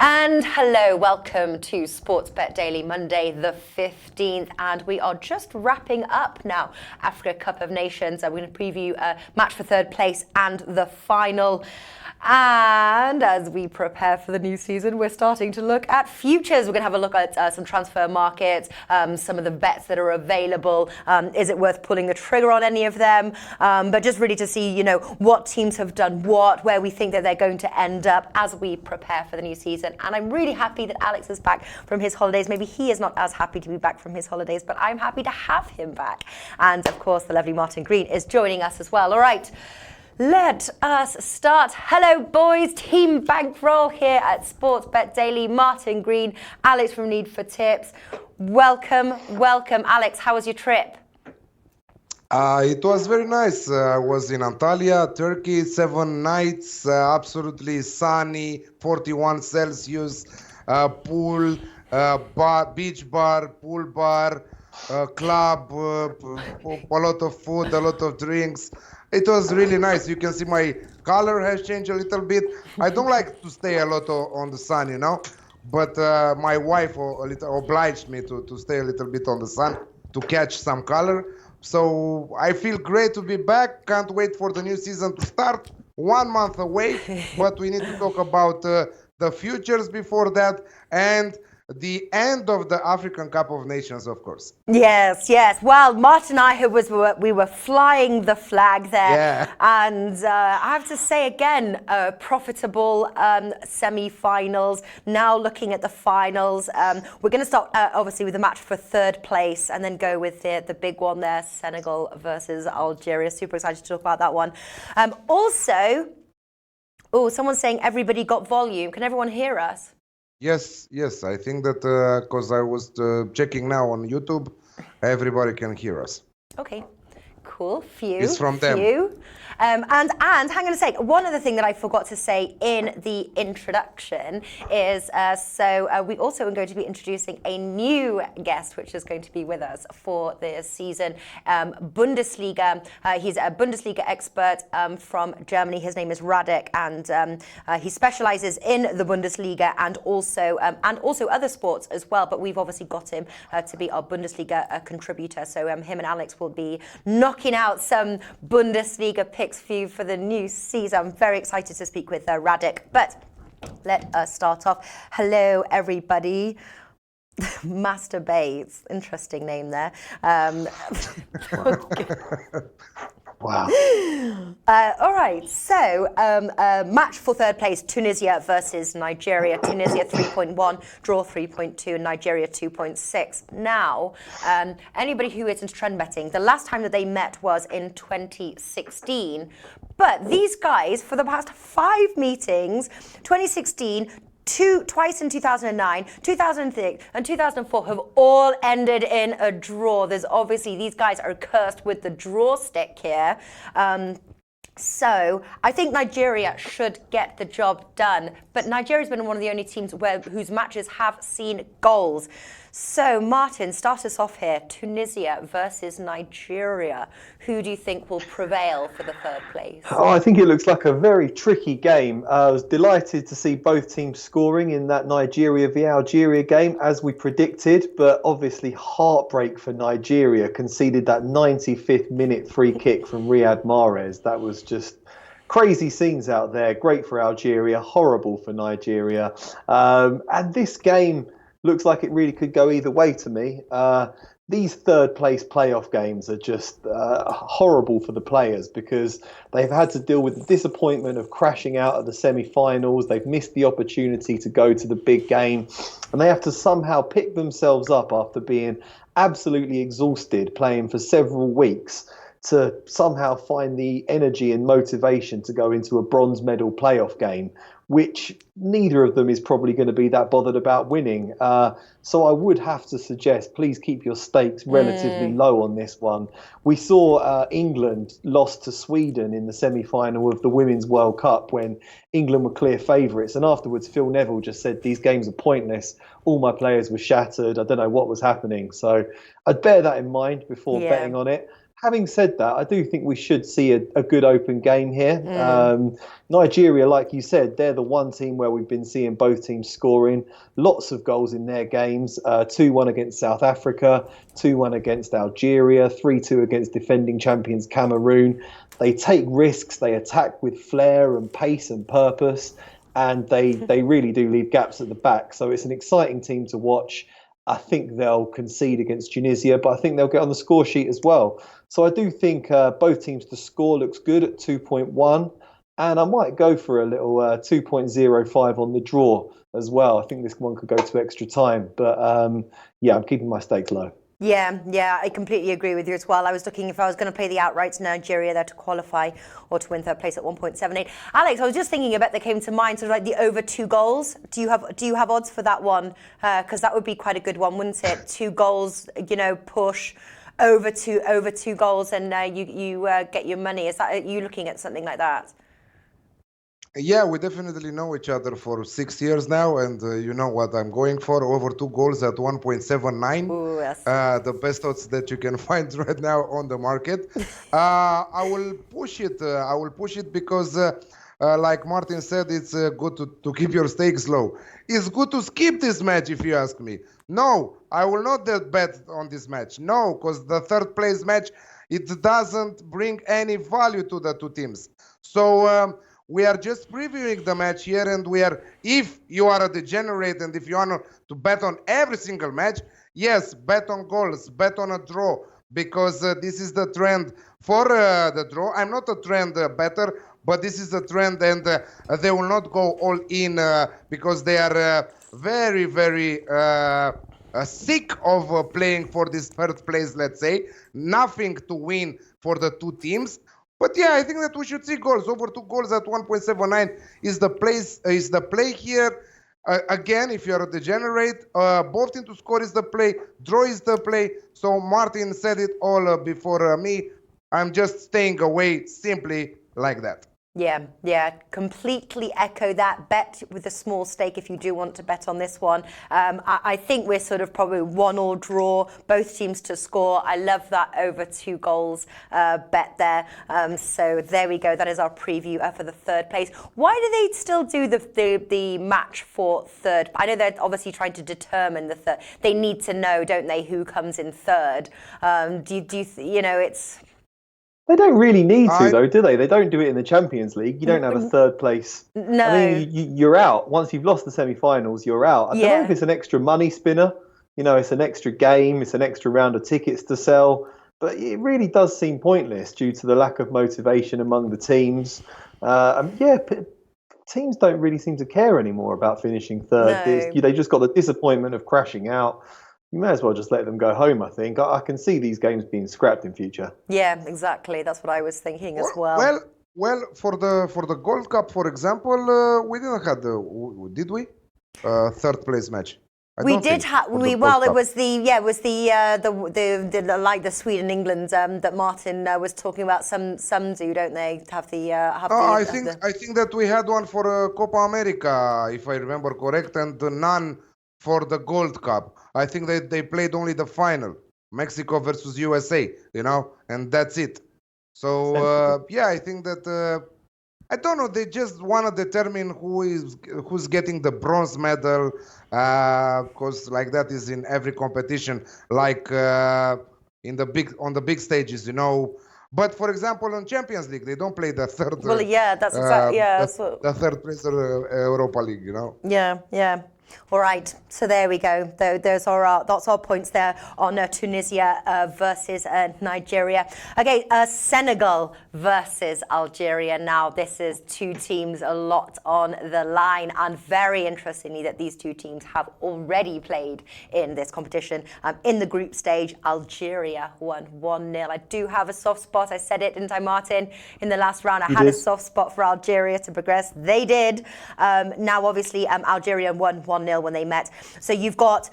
And hello, welcome to Sports Bet Daily, Monday the 15th, and we are just wrapping up now Africa Cup of Nations. We're going to preview a match for third place and the final. And as we prepare for the new season, we're starting to look at futures. We're going to have a look at some transfer markets, some of the bets that are available. Is it worth pulling the trigger on any of them? But just really to see, what teams have done what, where we think that they're going to end up as we prepare for the new season. And I'm really happy that Alex is back from his holidays. Maybe he is not as happy to be back from his holidays, but I'm happy to have him back. And of course, the lovely Martin Green is joining us as well. All right. Let us start. Hello, boys. Team Bankroll here at Sports Bet Daily. Martin Green, Alex from Need for Tips. Welcome. Alex, how was your trip? It was very nice. I was in Antalya, Turkey, 7 nights, absolutely sunny, 41 Celsius, pool, beach bar, pool bar, club, a lot of food, a lot of drinks. It was really nice. You can see my color has changed a little bit. I don't like to stay a lot on the sun, but my wife obliged me to stay a little bit on the sun to catch some color. So I feel great to be back. Can't wait for the new season to start. 1 month away, but we need to talk about the futures before that and the end of the African Cup of Nations, of course. Yes. Well, Martin and I we were flying the flag there. Yeah. And I have to say again, profitable semi-finals. Now looking at the finals. We're going to start obviously with the match for third place and then go with the big one there, Senegal versus Algeria. Super excited to talk about that one. Also, someone's saying everybody got volume. Can everyone hear us? Yes. I think that because I was checking now on YouTube, everybody can hear us. Okay, cool. Few. It's from them. And hang on a sec. One other thing that I forgot to say in the introduction is we also are going to be introducing a new guest, which is going to be with us for this season. Bundesliga. He's a Bundesliga expert from Germany. His name is Radek, and he specializes in the Bundesliga and also other sports as well. But we've obviously got him to be our Bundesliga contributor. So him and Alex will be knocking out some Bundesliga picks for you for the new season. I'm very excited to speak with Radek. But let us start off. Hello, everybody. Master Bates, interesting name there. Wow. All right, so match for third place, Tunisia versus Nigeria. Tunisia 3.1, draw 3.2, and Nigeria 2.6. Now, anybody who is into trend betting, the last time that they met was in 2016. But these guys, for the past 5 meetings, 2016, twice in 2009, 2006, and 2004 have all ended in a draw. There's obviously, these guys are cursed with the draw stick here. So I think Nigeria should get the job done. But Nigeria's been one of the only teams whose matches have seen goals. So Martin, start us off here. Tunisia versus Nigeria. Who do you think will prevail for the third place? Oh, I think it looks like a very tricky game. I was delighted to see both teams scoring in that Nigeria v Algeria game, as we predicted, but obviously heartbreak for Nigeria. Conceded that 95th minute free kick from Riyad Mahrez. That was just crazy scenes out there. Great for Algeria, horrible for Nigeria. And this game looks like it really could go either way to me. These third place playoff games are just horrible for the players because they've had to deal with the disappointment of crashing out at the semi-finals. They've missed the opportunity to go to the big game, and they have to somehow pick themselves up after being absolutely exhausted playing for several weeks to somehow find the energy and motivation to go into a bronze medal playoff game, which neither of them is probably going to be that bothered about winning. So I would have to suggest, please keep your stakes relatively low on this one. We saw England lost to Sweden in the semi-final of the Women's World Cup when England were clear favourites. And afterwards, Phil Neville just said, these games are pointless. All my players were shattered. I don't know what was happening. So I'd bear that in mind before betting on it. Having said that, I do think we should see a good open game here. Nigeria, like you said, they're the one team where we've been seeing both teams scoring lots of goals in their games. 2-1 against South Africa, 2-1 against Algeria, 3-2 against defending champions Cameroon. They take risks, they attack with flair and pace and purpose, and they really do leave gaps at the back. So it's an exciting team to watch. I think they'll concede against Tunisia, but I think they'll get on the score sheet as well. So I do think both teams to score looks good at 2.1. And I might go for a little 2.05 on the draw as well. I think this one could go to extra time. But yeah, I'm keeping my stakes low. Yeah, I completely agree with you as well. I was looking if I was going to play the outright Nigeria there to qualify or to win third place at 1.78. Alex, I was just thinking a bet that came to mind, sort of like the over 2 goals. Do you have odds for that one? Because that would be quite a good one, wouldn't it? 2 goals, push over two goals, and you get your money. Are you looking at something like that? Yeah, we definitely know each other for 6 years now, and you know what I'm going for, over 2 goals at 1.79. Ooh, yes. The best odds that you can find right now on the market. I will push it because, like Martin said, it's good to keep your stakes low. It's good to skip this match, if you ask me. No, I will not bet on this match. No, because the third place match, it doesn't bring any value to the two teams. So, we are just previewing the match here, and if you are a degenerate and if you want to bet on every single match, yes, bet on goals, bet on a draw, because this is the trend for the draw. I'm not a trend better, but this is a trend, and they will not go all in because they are very, very sick of playing for this third place, let's say. Nothing to win for the two teams. But yeah, I think that we should see goals. Over 2 goals at 1.79 is the play here. Again, if you're a degenerate, both teams to score is the play. Draw is the play. So Martin said it all before me. I'm just staying away simply like that. Yeah, completely echo that. Bet with a small stake if you do want to bet on this one. I think we're sort of probably 1-1 draw, both teams to score. I love that over 2 goals bet there. So there we go. That is our preview for the third place. Why do they still do the match for third? I know they're obviously trying to determine the third. They need to know, don't they, who comes in third? It's... They don't really need to, though, do they? They don't do it in the Champions League. You don't have a third place. No. I mean, you're out. Once you've lost the semi-finals, you're out. I don't know if it's an extra money spinner. It's an extra game. It's an extra round of tickets to sell. But it really does seem pointless due to the lack of motivation among the teams. Teams don't really seem to care anymore about finishing third. No. They just got the disappointment of crashing out. You may as well just let them go home, I think. I can see these games being scrapped in future. Yeah, exactly. That's what I was thinking as well. Well, for the Gold Cup, for example, we didn't have did we? Third place match. We did have. It was the like the Sweden England that Martin was talking about. Some do, don't they? I think that we had one for Copa America, if I remember correct, and none for the Gold Cup. I think they played only the final, Mexico versus USA, and that's it. So I think that I don't know. They just want to determine who's getting the bronze medal, because like that is in every competition, like on the big stages, But for example, on Champions League, they don't play the third. Well, yeah, that's exactly the third place of Europa League, Yeah. All right, so there we go. That's our points there on Tunisia versus Nigeria. Okay, Senegal versus Algeria. Now, this is 2 teams, a lot on the line, and very interestingly that these 2 teams have already played in this competition. In the group stage, Algeria won 1-0. I do have a soft spot. I said it, didn't I, Martin? In the last round, I had a soft spot for Algeria to progress. They did. Now, obviously, Algeria won 1-0 when they met. So you've got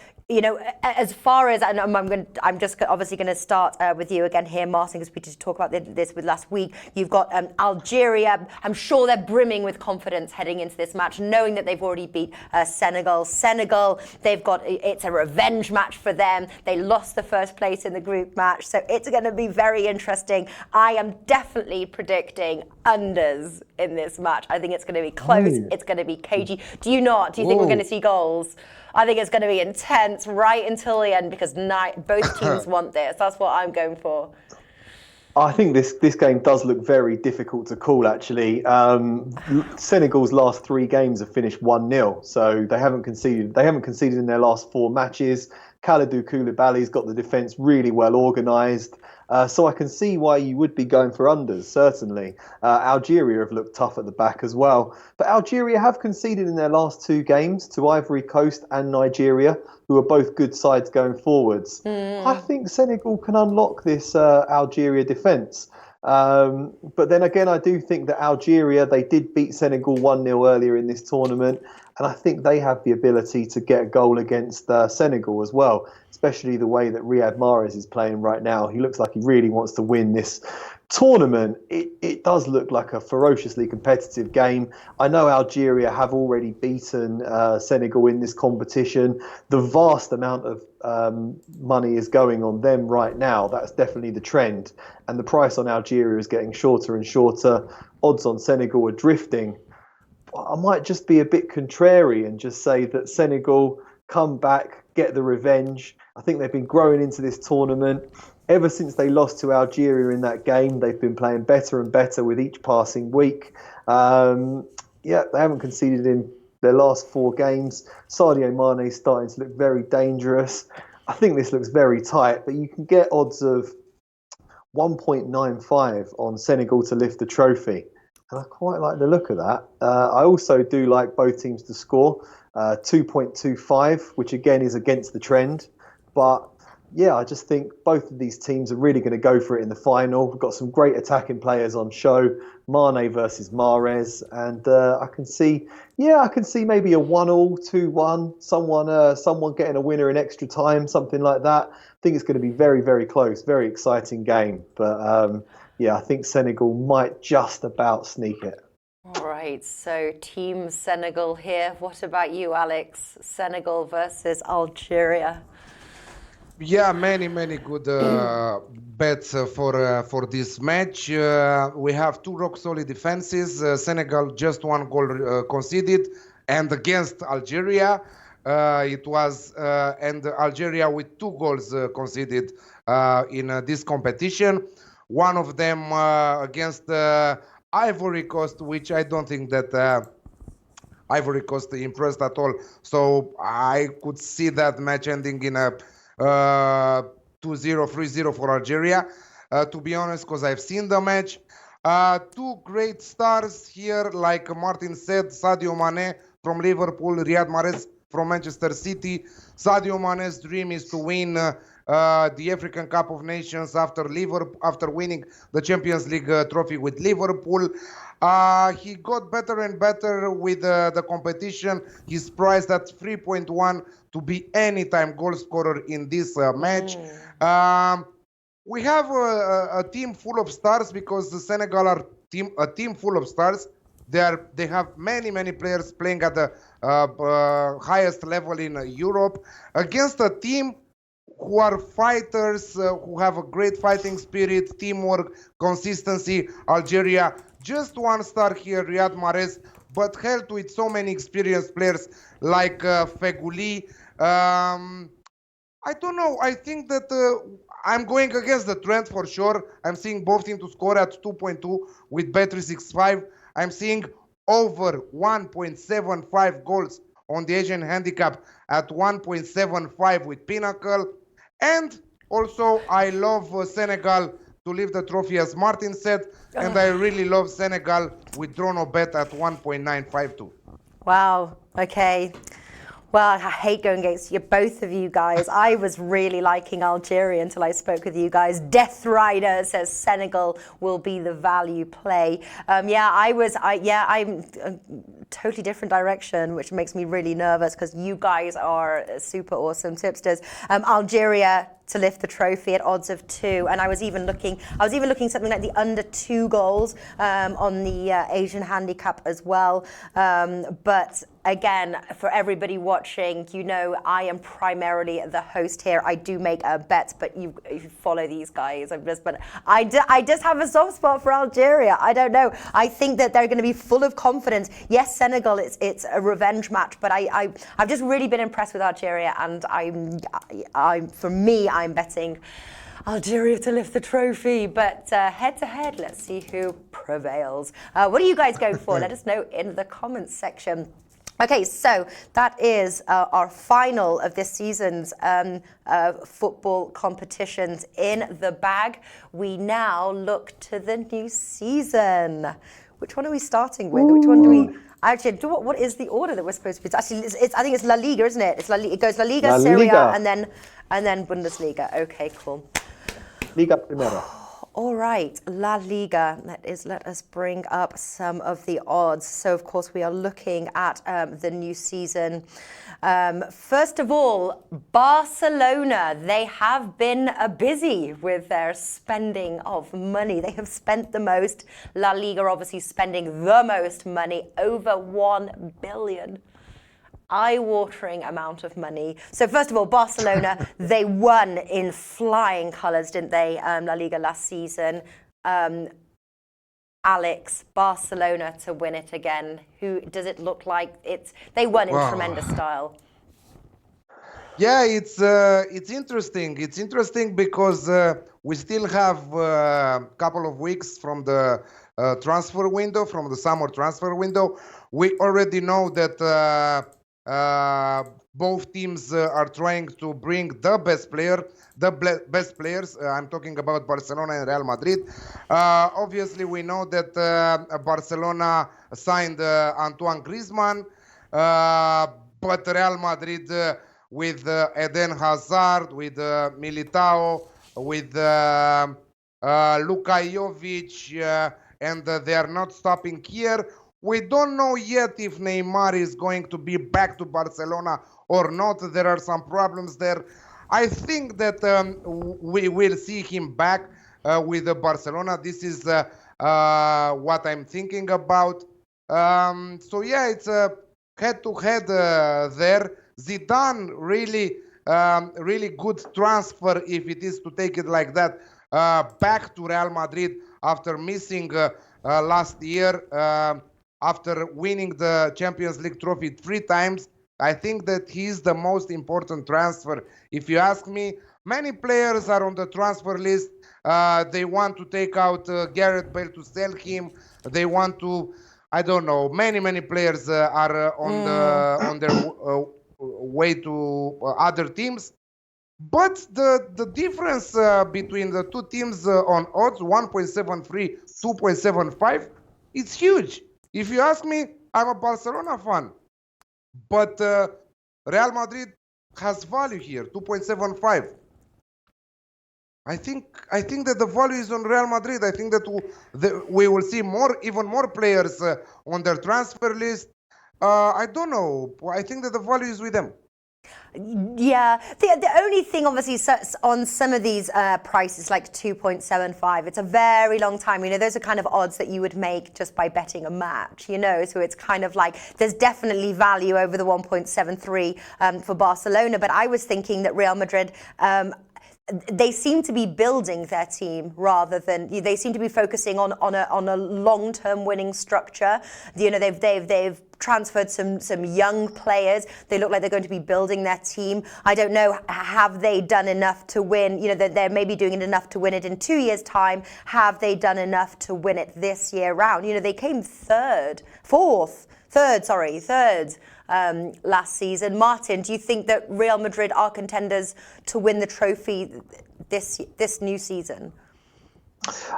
As far as I'm just obviously going to start with you again here, Martin, because we did talk about this with last week. You've got Algeria. I'm sure they're brimming with confidence heading into this match, knowing that they've already beat Senegal. It's a revenge match for them. They lost the first place in the group match, so it's going to be very interesting. I am definitely predicting unders in this match. I think it's going to be close. It's going to be cagey. Do you not? Do you think we're going to see goals? I think it's going to be intense right until the end because both teams want this. That's what I'm going for. I think this game does look very difficult to call, actually. Senegal's last 3 games have finished 1-0, so they haven't conceded. They haven't conceded in their last 4 matches. Kalidou Koulibaly's got the defence really well organised. So I can see why you would be going for unders, certainly. Algeria have looked tough at the back as well. But Algeria have conceded in their last 2 games to Ivory Coast and Nigeria, who are both good sides going forwards. I think Senegal can unlock this Algeria defence. But then again, I do think that Algeria, they did beat Senegal 1-0 earlier in this tournament. And I think they have the ability to get a goal against Senegal as well, especially the way that Riyad Mahrez is playing right now. He looks like he really wants to win this tournament. It does look like a ferociously competitive game. I know Algeria have already beaten Senegal in this competition. The vast amount of money is going on them right now. That's definitely the trend. And the price on Algeria is getting shorter and shorter. Odds on Senegal are drifting. I might just be a bit contrary and just say that Senegal come back, get the revenge. I think they've been growing into this tournament. Ever since they lost to Algeria in that game, they've been playing better and better with each passing week. They haven't conceded in their last 4 games. Sadio Mane is starting to look very dangerous. I think this looks very tight, but you can get odds of 1.95 on Senegal to lift the trophy. And I quite like the look of that. I also do like both teams to score, 2.25, which again is against the trend. But yeah, I just think both of these teams are really going to go for it in the final. We've got some great attacking players on show, Mane versus Mahrez, and I can see maybe a 1-1, 2-1, someone getting a winner in extra time, something like that. I think it's going to be very, very close, very exciting game. But I think Senegal might just about sneak it. All right, so Team Senegal here. What about you, Alex? Senegal versus Algeria. Yeah, many good bets for this match. We have 2 rock-solid defenses. Senegal just 1 goal conceded, and against Algeria, it was and Algeria with 2 goals conceded in this competition. One of them against Ivory Coast, which I don't think that Ivory Coast impressed at all. So I could see that match ending in a 2-0, 3-0 for Algeria, to be honest, because I've seen the match. 2 great stars here, like Martin said, Sadio Mane from Liverpool, Riyad Mahrez from Manchester City. Sadio Mane's dream is to win the African Cup of Nations after winning the Champions League trophy with Liverpool. He got better and better with the competition. He's priced at 3.1 to be anytime goal scorer in this match. We have a team full of stars because the Senegal are a team full of stars. They have many players playing at the highest level in Europe against a team who are fighters, who have a great fighting spirit, teamwork, consistency. Algeria, just 1 star here, Riyad Mahrez, but helped with so many experienced players like Feghouli. I don't know. I think that I'm going against the trend for sure. I'm seeing both teams to score at 2.2 with Bet365. I'm seeing over 1.75 goals on the Asian handicap at 1.75 with Pinnacle. And also, I love Senegal to lift the trophy, as Martin said. And I really love Senegal with Drono Bet at 1.952. Wow. Okay. Well, I hate going against both of you guys. I was really liking Algeria until I spoke with you guys. Death Rider says Senegal will be the value play. I'm a totally different direction, which makes me really nervous because you guys are super awesome tipsters. Algeria to lift the trophy at odds of 2, and I was even looking something like the under 2 goals on the Asian handicap as well. But again, for everybody watching, I am primarily the host here. I do make bets, but you follow these guys. I just have a soft spot for Algeria. I don't know. I think that they're going to be full of confidence. Yes, Senegal, it's a revenge match, but I've just really been impressed with Algeria, and I'm betting Algeria to lift the trophy, but head to head, let's see who prevails. What are you guys going for? Let us know in the comments section. Okay, so that is our final of this season's football competitions in the bag. We now look to the new season. Which one are we starting with? Which one do we... Actually, what is the order that we're supposed to be? Actually, I think it's La Liga, isn't it? It goes La Liga, Serie A, and then Bundesliga. Okay, cool. Liga Primera. All right, La Liga. Let us bring up some of the odds. So, of course, we are looking at the new season. First of all, Barcelona. They have been busy with their spending of money. They have spent the most. La Liga obviously spending the most money, over 1 billion. Eye-watering amount of money. So first of all, Barcelona, they won in flying colours, didn't they, La Liga last season. Alex, Barcelona to win it again. Who does it look like? They won in tremendous style. Yeah, it's interesting. It's interesting because we still have a couple of weeks from the transfer window, from the summer transfer window. We already know that both teams are trying to bring the best players. I'm talking about Barcelona and Real Madrid. Obviously, we know that Barcelona signed Antoine Griezmann, but Real Madrid with Eden Hazard, with Militao, with Luka Jovic, and they are not stopping here. We don't know yet if Neymar is going to be back to Barcelona or not. There are some problems there. I think that we will see him back with Barcelona. This is what I'm thinking about. So yeah, it's a head-to-head there. Zidane really good transfer, if it is to take it like that, back to Real Madrid after missing last year. After winning the Champions League trophy 3 times, I think that he's the most important transfer. If you ask me, many players are on the transfer list. They want to take out Gareth Bale to sell him. They want to, I don't know, many players are on their way to other teams. But the difference between the two teams on odds, 1.73, 2.75, it's huge. If you ask me, I'm a Barcelona fan, but Real Madrid has value here, 2.75. I think that the value is on Real Madrid. I think that we will see even more players on their transfer list. I don't know. I think that the value is with them. Yeah, the only thing obviously on some of these prices like 2.75, it's a very long time. Those are kind of odds that you would make just by betting a match, so it's kind of like there's definitely value over the 1.73 for Barcelona. But I was thinking that Real Madrid, they seem to be building their team rather than they seem to be focusing on a long-term winning structure. They've transferred some young players. They look like they're going to be building their team. I don't know, have they done enough to win? They're maybe doing enough to win it in 2 years' time. Have they done enough to win it this year round? They came third last season. Martin, do you think that Real Madrid are contenders to win the trophy this new season?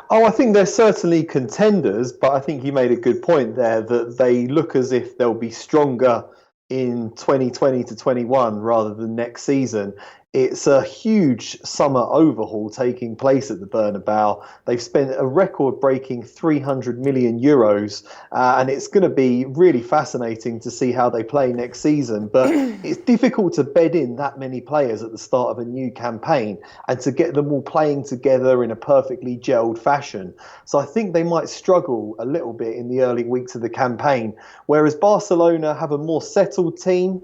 Oh, I think they're certainly contenders, but I think you made a good point there that they look as if they'll be stronger in 2020 to 21 rather than next season. It's a huge summer overhaul taking place at the Bernabeu. They've spent a record-breaking 300 million euros, and it's going to be really fascinating to see how they play next season. But it's difficult to bed in that many players at the start of a new campaign and to get them all playing together in a perfectly gelled fashion. So I think they might struggle a little bit in the early weeks of the campaign, whereas Barcelona have a more settled team.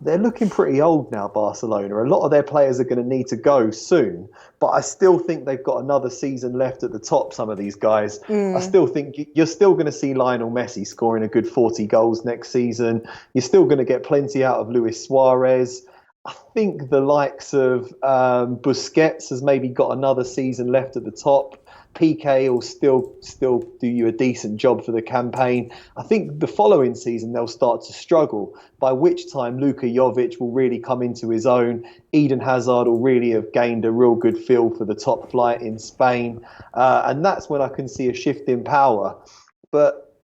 They're looking pretty old now, Barcelona. A lot of their players are going to need to go soon, but I still think they've got another season left at the top, some of these guys. I still think you're still going to see Lionel Messi scoring a good 40 goals next season. You're still going to get plenty out of Luis Suarez. I think the likes of Busquets has maybe got another season left at the top. PK will still do you a decent job for the campaign. I think the following season they'll start to struggle, by which time Luka Jovic will really come into his own. Eden Hazard will really have gained a real good feel for the top flight in Spain. And that's when I can see a shift in power. But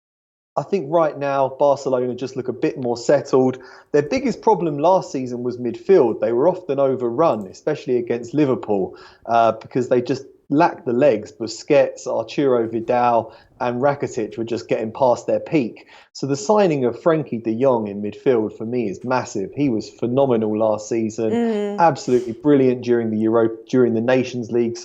I think right now Barcelona just look a bit more settled. Their biggest problem last season was midfield. They were often overrun, especially against Liverpool, because they just lacked the legs. Busquets, Arturo Vidal and Rakitic were just getting past their peak. So the signing of Frankie de Jong in midfield for me is massive. He was phenomenal last season, absolutely brilliant during the Nations League,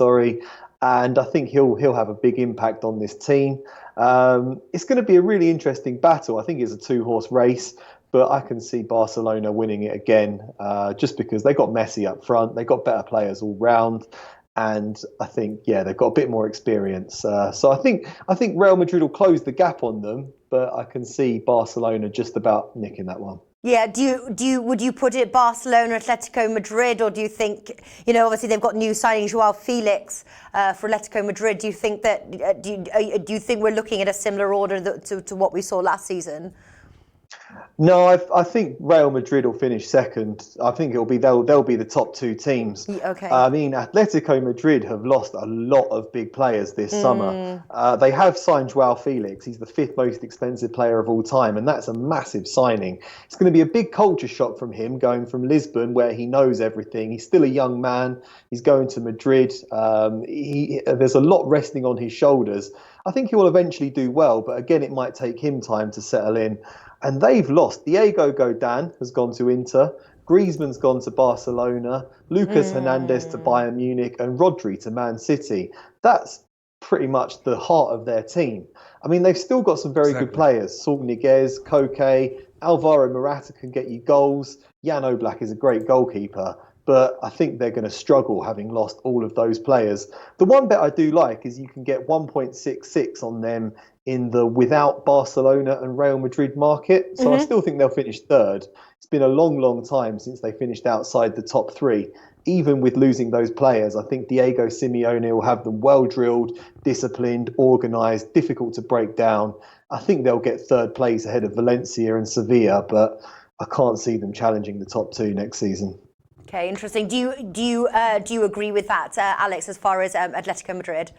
and I think he'll have a big impact on this team. It's going to be a really interesting battle. I think it's a two-horse race, but I can see Barcelona winning it again, just because they got Messi up front, they got better players all round. And I think, they've got a bit more experience. So I think Real Madrid will close the gap on them, but I can see Barcelona just about nicking that one. Yeah, would you put it Barcelona, Atletico Madrid, or do you think, obviously they've got new signing Joao Felix for Atletico Madrid. Do you think that do you think we're looking at a similar order to what we saw last season? No, I think Real Madrid will finish second. I think they'll be the top two teams. Okay. I mean, Atletico Madrid have lost a lot of big players this summer. They have signed Joao Felix. He's the fifth most expensive player of all time, and that's a massive signing. It's going to be a big culture shock from him, going from Lisbon, where he knows everything. He's still a young man. He's going to Madrid. There's a lot resting on his shoulders. I think he will eventually do well, but again, it might take him time to settle in. And they've lost. Diego Godin has gone to Inter. Griezmann's gone to Barcelona. Lucas Hernandez to Bayern Munich. And Rodri to Man City. That's pretty much the heart of their team. I mean, they've still got some very good players. Saul Niguez, Koke, Alvaro Morata can get you goals. Jan Oblak is a great goalkeeper. But I think they're going to struggle having lost all of those players. The one bet I do like is you can get 1.66 on them in the without Barcelona and Real Madrid market. So I still think they'll finish third. It's been a long, long time since they finished outside the top three. Even with losing those players, I think Diego Simeone will have them well drilled, disciplined, organised, difficult to break down. I think they'll get third place ahead of Valencia and Sevilla, but I can't see them challenging the top two next season. Okay, interesting. Do you agree with that, Alex, as far as Atletico Madrid?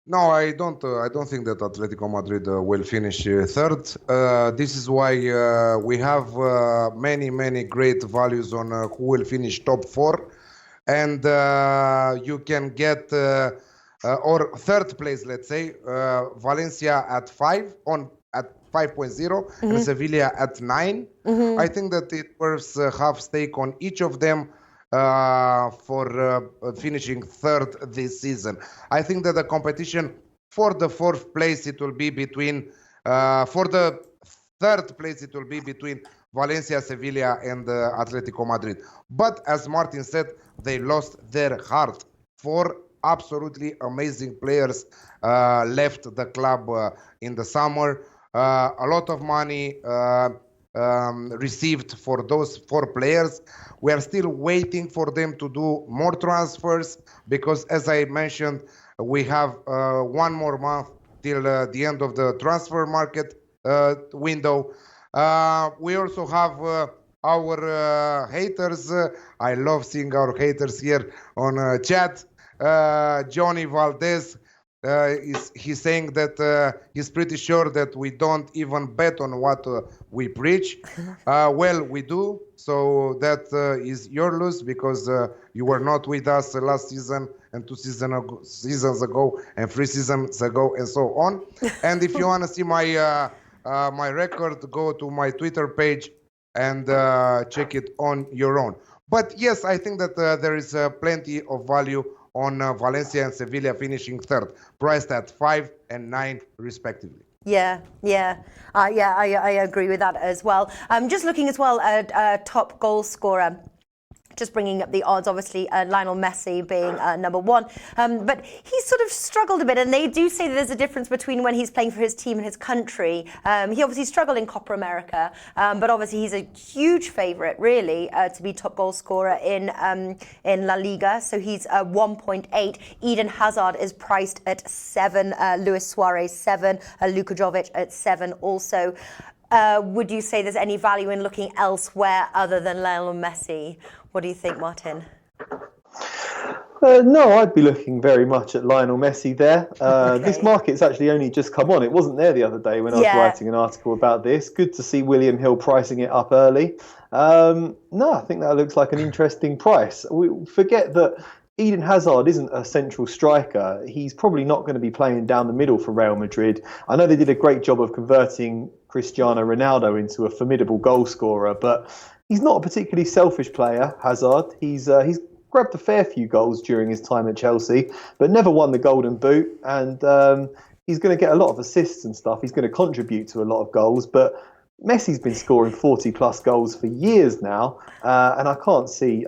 No, I don't. I don't think that Atletico Madrid will finish third. This is why we have many great values on who will finish top four, and you can get or third place, let's say, Valencia at 5.0 and Sevilla at 9. I think that it was half stake on each of them for finishing third this season. I think that the competition for the fourth place, it will be between, for the third place, it will be between Valencia, Sevilla and Atletico Madrid. But as Martin said, they lost their heart. 4 absolutely amazing players left the club in the summer. A lot of money received for those 4 players. We are still waiting for them to do more transfers because, as I mentioned, we have 1 more month till the end of the transfer market window. We also have our haters. I love seeing our haters here on chat. Johnny Valdez, he's saying that he's pretty sure that we don't even bet on what we preach. Well, we do. So that is your loss because you were not with us last season and seasons ago and 3 seasons ago and so on. And if you want to see my record, go to my Twitter page and check it on your own. But yes, I think that there is plenty of value on Valencia and Sevilla finishing third, priced at 5 and 9 respectively. Yeah, I agree with that as well. Just looking as well at top goal scorer. Just bringing up the odds, obviously Lionel Messi being number one. But he's sort of struggled a bit, and they do say that there's a difference between when he's playing for his team and his country. He obviously struggled in Copa America, but obviously he's a huge favourite, really, to be top goal scorer in La Liga. So he's 1.8. Eden Hazard is priced at 7. Luis Suarez 7. Luka Jovic at 7 also. Would you say there's any value in looking elsewhere other than Lionel Messi? What do you think, Martin? No, I'd be looking very much at Lionel Messi there. Okay. This market's actually only just come on. It wasn't there the other day when I was writing an article about this. Good to see William Hill pricing it up early. No, I think that looks like an interesting price. We forget that Eden Hazard isn't a central striker. He's probably not going to be playing down the middle for Real Madrid. I know they did a great job of converting Cristiano Ronaldo into a formidable goal scorer, but he's not a particularly selfish player, Hazard. He's grabbed a fair few goals during his time at Chelsea, but never won the Golden Boot. And he's going to get a lot of assists and stuff. He's going to contribute to a lot of goals, but Messi's been scoring 40-plus goals for years now, and I can't see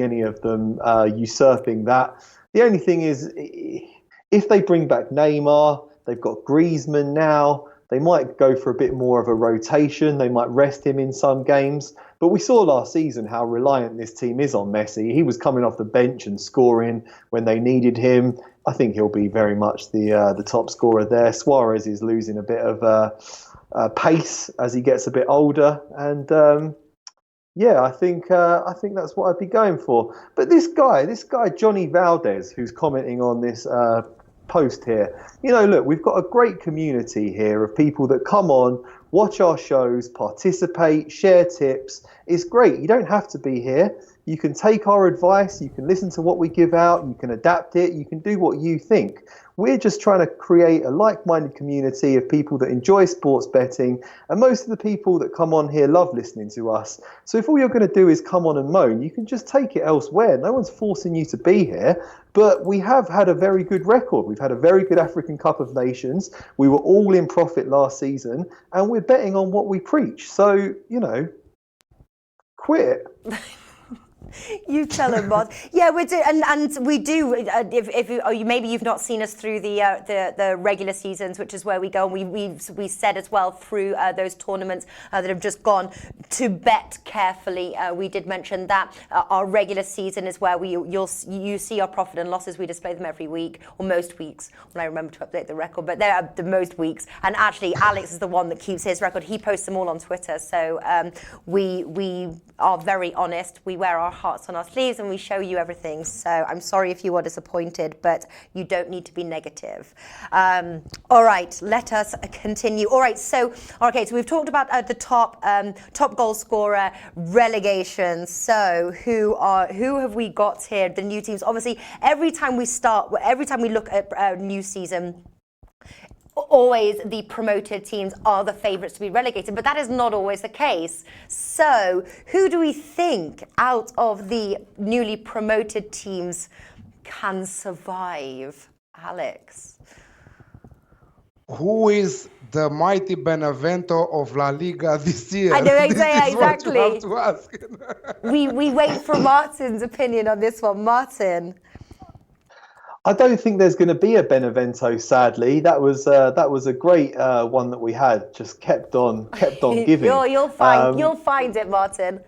any of them usurping that. The only thing is, if they bring back Neymar, they've got Griezmann now. They might go for a bit more of a rotation. They might rest him in some games. But we saw last season how reliant this team is on Messi. He was coming off the bench and scoring when they needed him. I think he'll be very much the top scorer there. Suarez is losing a bit of pace as he gets a bit older. And I think that's what I'd be going for. But this guy Johnny Valdez, who's commenting on this post here, look, we've got a great community here of people that come on, watch our shows, participate, share tips. It's great. You don't have to be here. You can take our advice, you can listen to what we give out, you can adapt it, you can do what you think. We're just trying to create a like-minded community of people that enjoy sports betting, and most of the people that come on here love listening to us. So if all you're going to do is come on and moan, you can just take it elsewhere. No one's forcing you to be here, but we have had a very good record. We've had a very good African Cup of Nations. We were all in profit last season, and we're betting on what we preach. So, quit it. You tell him, Mod. Yeah, we do, and we do. If you, maybe you've not seen us through the regular seasons, which is where we go. We said as well through those tournaments that have just gone to bet carefully. We did mention that our regular season is where you see our profit and losses. We display them every week or most weeks when I remember to update the record. But they're the most weeks, and actually Alex is the one that keeps his record. He posts them all on Twitter. So we are very honest. We wear our hearts on our sleeves and we show you everything. So I'm sorry if you are disappointed, but you don't need to be negative. All right, let us continue. All right, so we've talked about the top goal scorer relegation. So who have we got here? The new teams. Obviously, every time we look at a new season, always the promoted teams are the favourites to be relegated, but that is not always the case. So who do we think out of the newly promoted teams can survive? Alex? Who is the mighty Benevento of La Liga this year? I know exactly. exactly. What you have to ask. we wait for Martin's opinion on this one. Martin? I don't think there's going to be a Benevento, sadly. That was a great one that we had. Just kept on giving. You'll find it, Martin.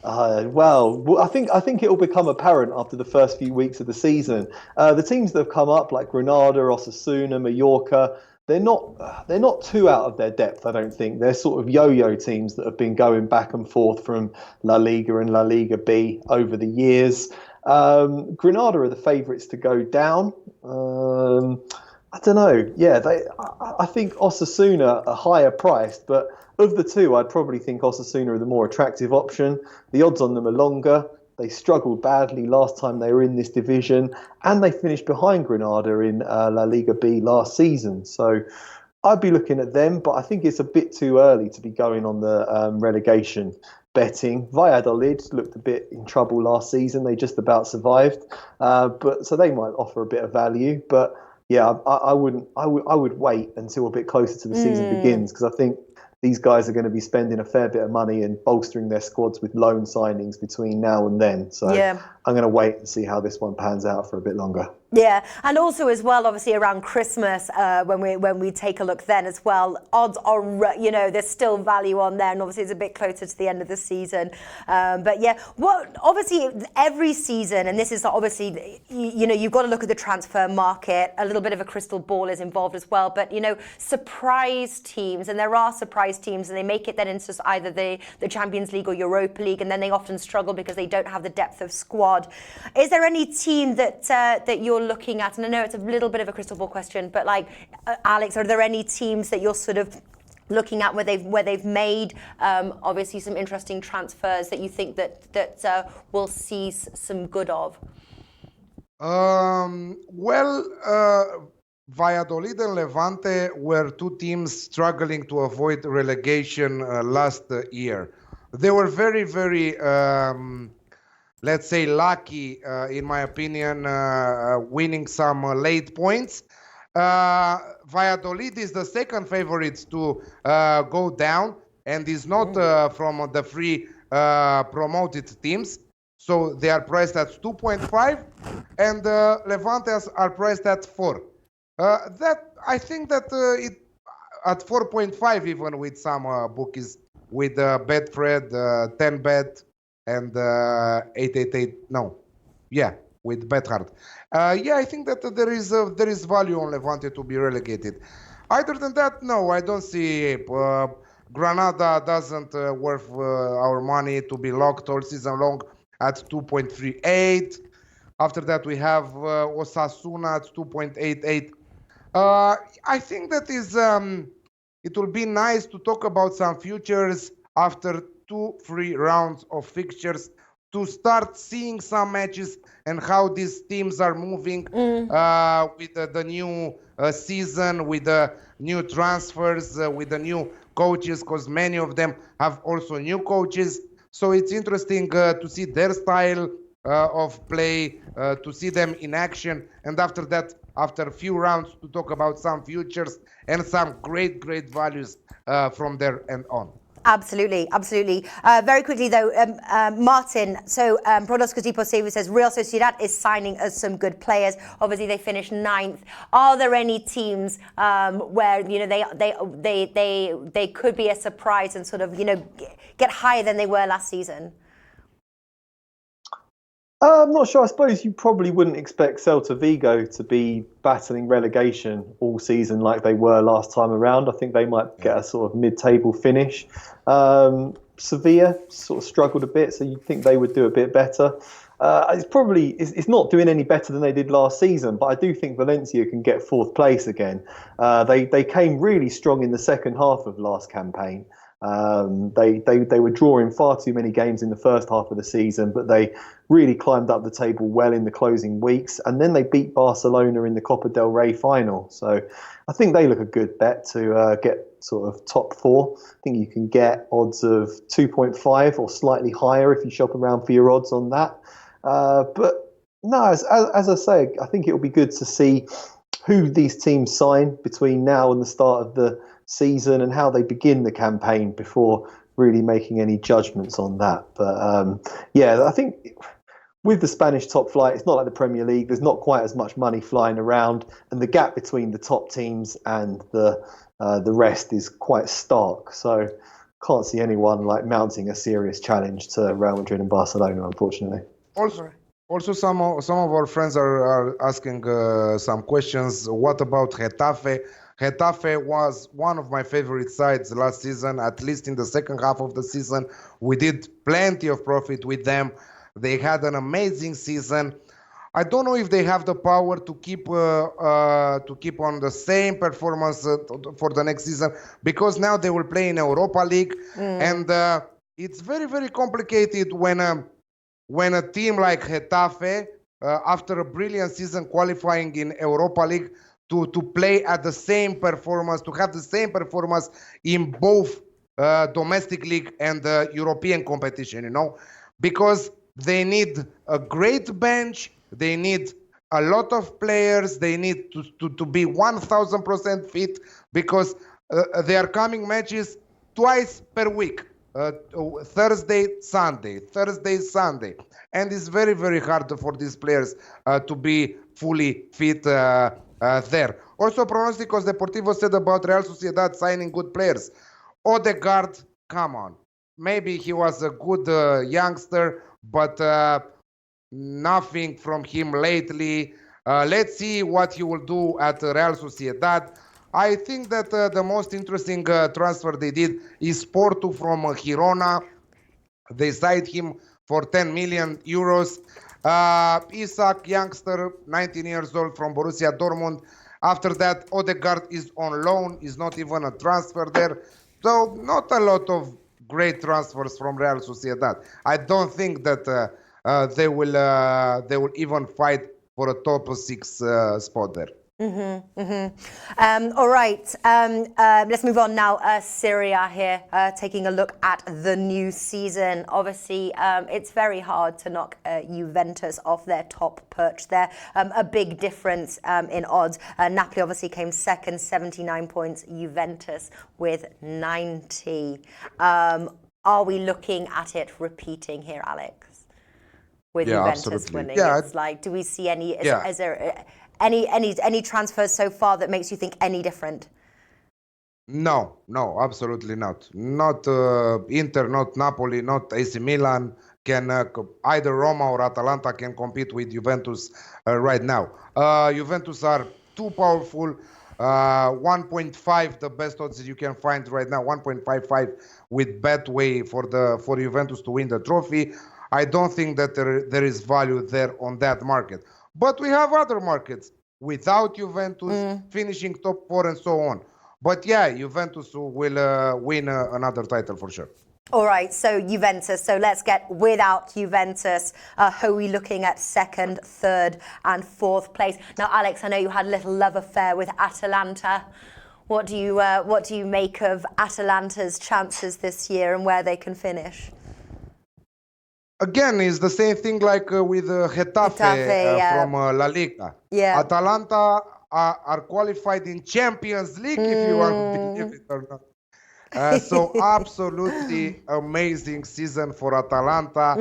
Well, I think it will become apparent after the first few weeks of the season. The teams that have come up, like Granada, Osasuna, Mallorca, they're not too out of their depth. I don't think they're sort of yo-yo teams that have been going back and forth from La Liga and La Liga B over the years. Granada are the favourites to go down. I don't know. Yeah, I think Osasuna are higher priced, but of the two, I'd probably think Osasuna are the more attractive option. The odds on them are longer. They struggled badly last time they were in this division, and they finished behind Granada in La Liga B last season. So I'd be looking at them, but I think it's a bit too early to be going on the relegation betting. Valladolid looked a bit in trouble last season. They just about survived, but so they might offer a bit of value. But yeah, I wouldn't. I would wait until a bit closer to the season begins, because I think these guys are going to be spending a fair bit of money and bolstering their squads with loan signings between now and then. So Yeah. I'm going to wait and see how this one pans out for a bit longer. Yeah, and also as well, obviously around Christmas, when we take a look then as well, odds are, there's still value on there, and obviously it's a bit closer to the end of the season. But yeah, obviously every season, and this is obviously, you've got to look at the transfer market. A little bit of a crystal ball is involved as well, but surprise teams, and there are surprise teams, and they make it then into either the Champions League or Europa League, and then they often struggle because they don't have the depth of squad. Is there any team that you're looking at, and I know it's a little bit of a crystal ball question, but Alex, are there any teams that you're sort of looking at where they've made obviously some interesting transfers that you think that we'll see some good of? Valladolid and Levante were two teams struggling to avoid relegation last year. They were very, very let's say lucky, in my opinion, winning some late points. Valladolid is the second favorite to go down, and is not from the three promoted teams. So they are priced at 2.5, and Levante are priced at 4. That I think that it at 4.5, even with some bookies, with Betfred, 10bet, and 888. No, yeah, with Bethard. Yeah, I think that there is value on Levante to be relegated. Other than that, no, I don't see. Granada doesn't worth our money to be locked all season long at 2.38. After that, we have Osasuna at 2.88. I think that is. It will be nice to talk about some futures after 2-3 rounds of fixtures, to start seeing some matches and how these teams are moving with the new season, with the new transfers, with the new coaches, because many of them have also new coaches. So it's interesting to see their style of play, to see them in action, and after that, after a few rounds, to talk about some futures and some great values from there and on. Absolutely. Very quickly though, Martin, so Pronoscos Deportivo says Real Sociedad is signing us some good players. Obviously they finished 9th. Are there any teams where they could be a surprise and sort of get higher than they were last season? I'm not sure. I suppose you probably wouldn't expect Celta Vigo to be battling relegation all season like they were last time around. I think they might get a sort of mid-table finish. Sevilla sort of struggled a bit, so you'd think they would do a bit better. It's not doing any better than they did last season, but I do think Valencia can get 4th place again. They came really strong in the second half of last campaign. They were drawing far too many games in the first half of the season, but they really climbed up the table well in the closing weeks, and then they beat Barcelona in the Copa del Rey final. So I think they look a good bet to get sort of top 4. I think you can get odds of 2.5 or slightly higher if you shop around for your odds on that. But no, as I say, I think it will be good to see who these teams sign between now and the start of the season, and how they begin the campaign before really making any judgments on that. But yeah, I think with the Spanish top flight, it's not like the Premier League. There's not quite as much money flying around, and the gap between the top teams and the rest is quite stark. So can't see anyone mounting a serious challenge to Real Madrid and Barcelona, unfortunately. Also, some of our friends are asking some questions. What about Getafe? Getafe was one of my favorite sides last season, at least in the second half of the season. We did plenty of profit with them. They had an amazing season. I don't know if they have the power to keep on the same performance for the next season, because now they will play in Europa League, and it's very, very complicated when a team like Getafe, after a brilliant season qualifying in Europa League, to play at the same performance, to have the same performance in both domestic league and European competition, because they need a great bench, they need a lot of players, they need to be 1000% fit, because they are coming matches twice per week. Thursday, Sunday, and it's very, very hard for these players to be fully fit there. Also, Pronósticos Deportivos said about Real Sociedad signing good players. Odegaard, come on, maybe he was a good youngster, but nothing from him lately. Let's see what he will do at Real Sociedad. I think that the most interesting transfer they did is Porto from Girona. They signed him for 10 million euros. Isak, youngster, 19 years old, from Borussia Dortmund. After that, Odegaard is on loan, is not even a transfer there. So not a lot of great transfers from Real Sociedad. I don't think that they will even fight for a top 6 spot there. All right, let's move on now. Serie A here, taking a look at the new season. Obviously, it's very hard to knock Juventus off their top perch there. A big difference in odds. Napoli obviously came second, 79 points. Juventus with 90. Are we looking at it repeating here, Alex? With Juventus absolutely. winning? Yeah, it's like, do we see any... Is there any transfers so far that makes you think any different? No, absolutely not. Not Inter, not Napoli, not AC Milan can either Roma or Atalanta can compete with Juventus right now. Juventus are too powerful. 1.5 the best odds you can find right now. 1.55 with Betway for Juventus to win the trophy. I don't think that there is value there on that market. But we have other markets without Juventus finishing top 4 and so on. But yeah, Juventus will win another title for sure. All right, so Juventus. So let's get without Juventus. Who are we looking at second, third, and fourth place? Now, Alex, I know you had a little love affair with Atalanta. What do you make of Atalanta's chances this year and where they can finish? Again, it's the same thing like with Getafe from La Liga. Yeah. Atalanta are qualified in Champions League, if you want to believe it or not. So absolutely amazing season for Atalanta.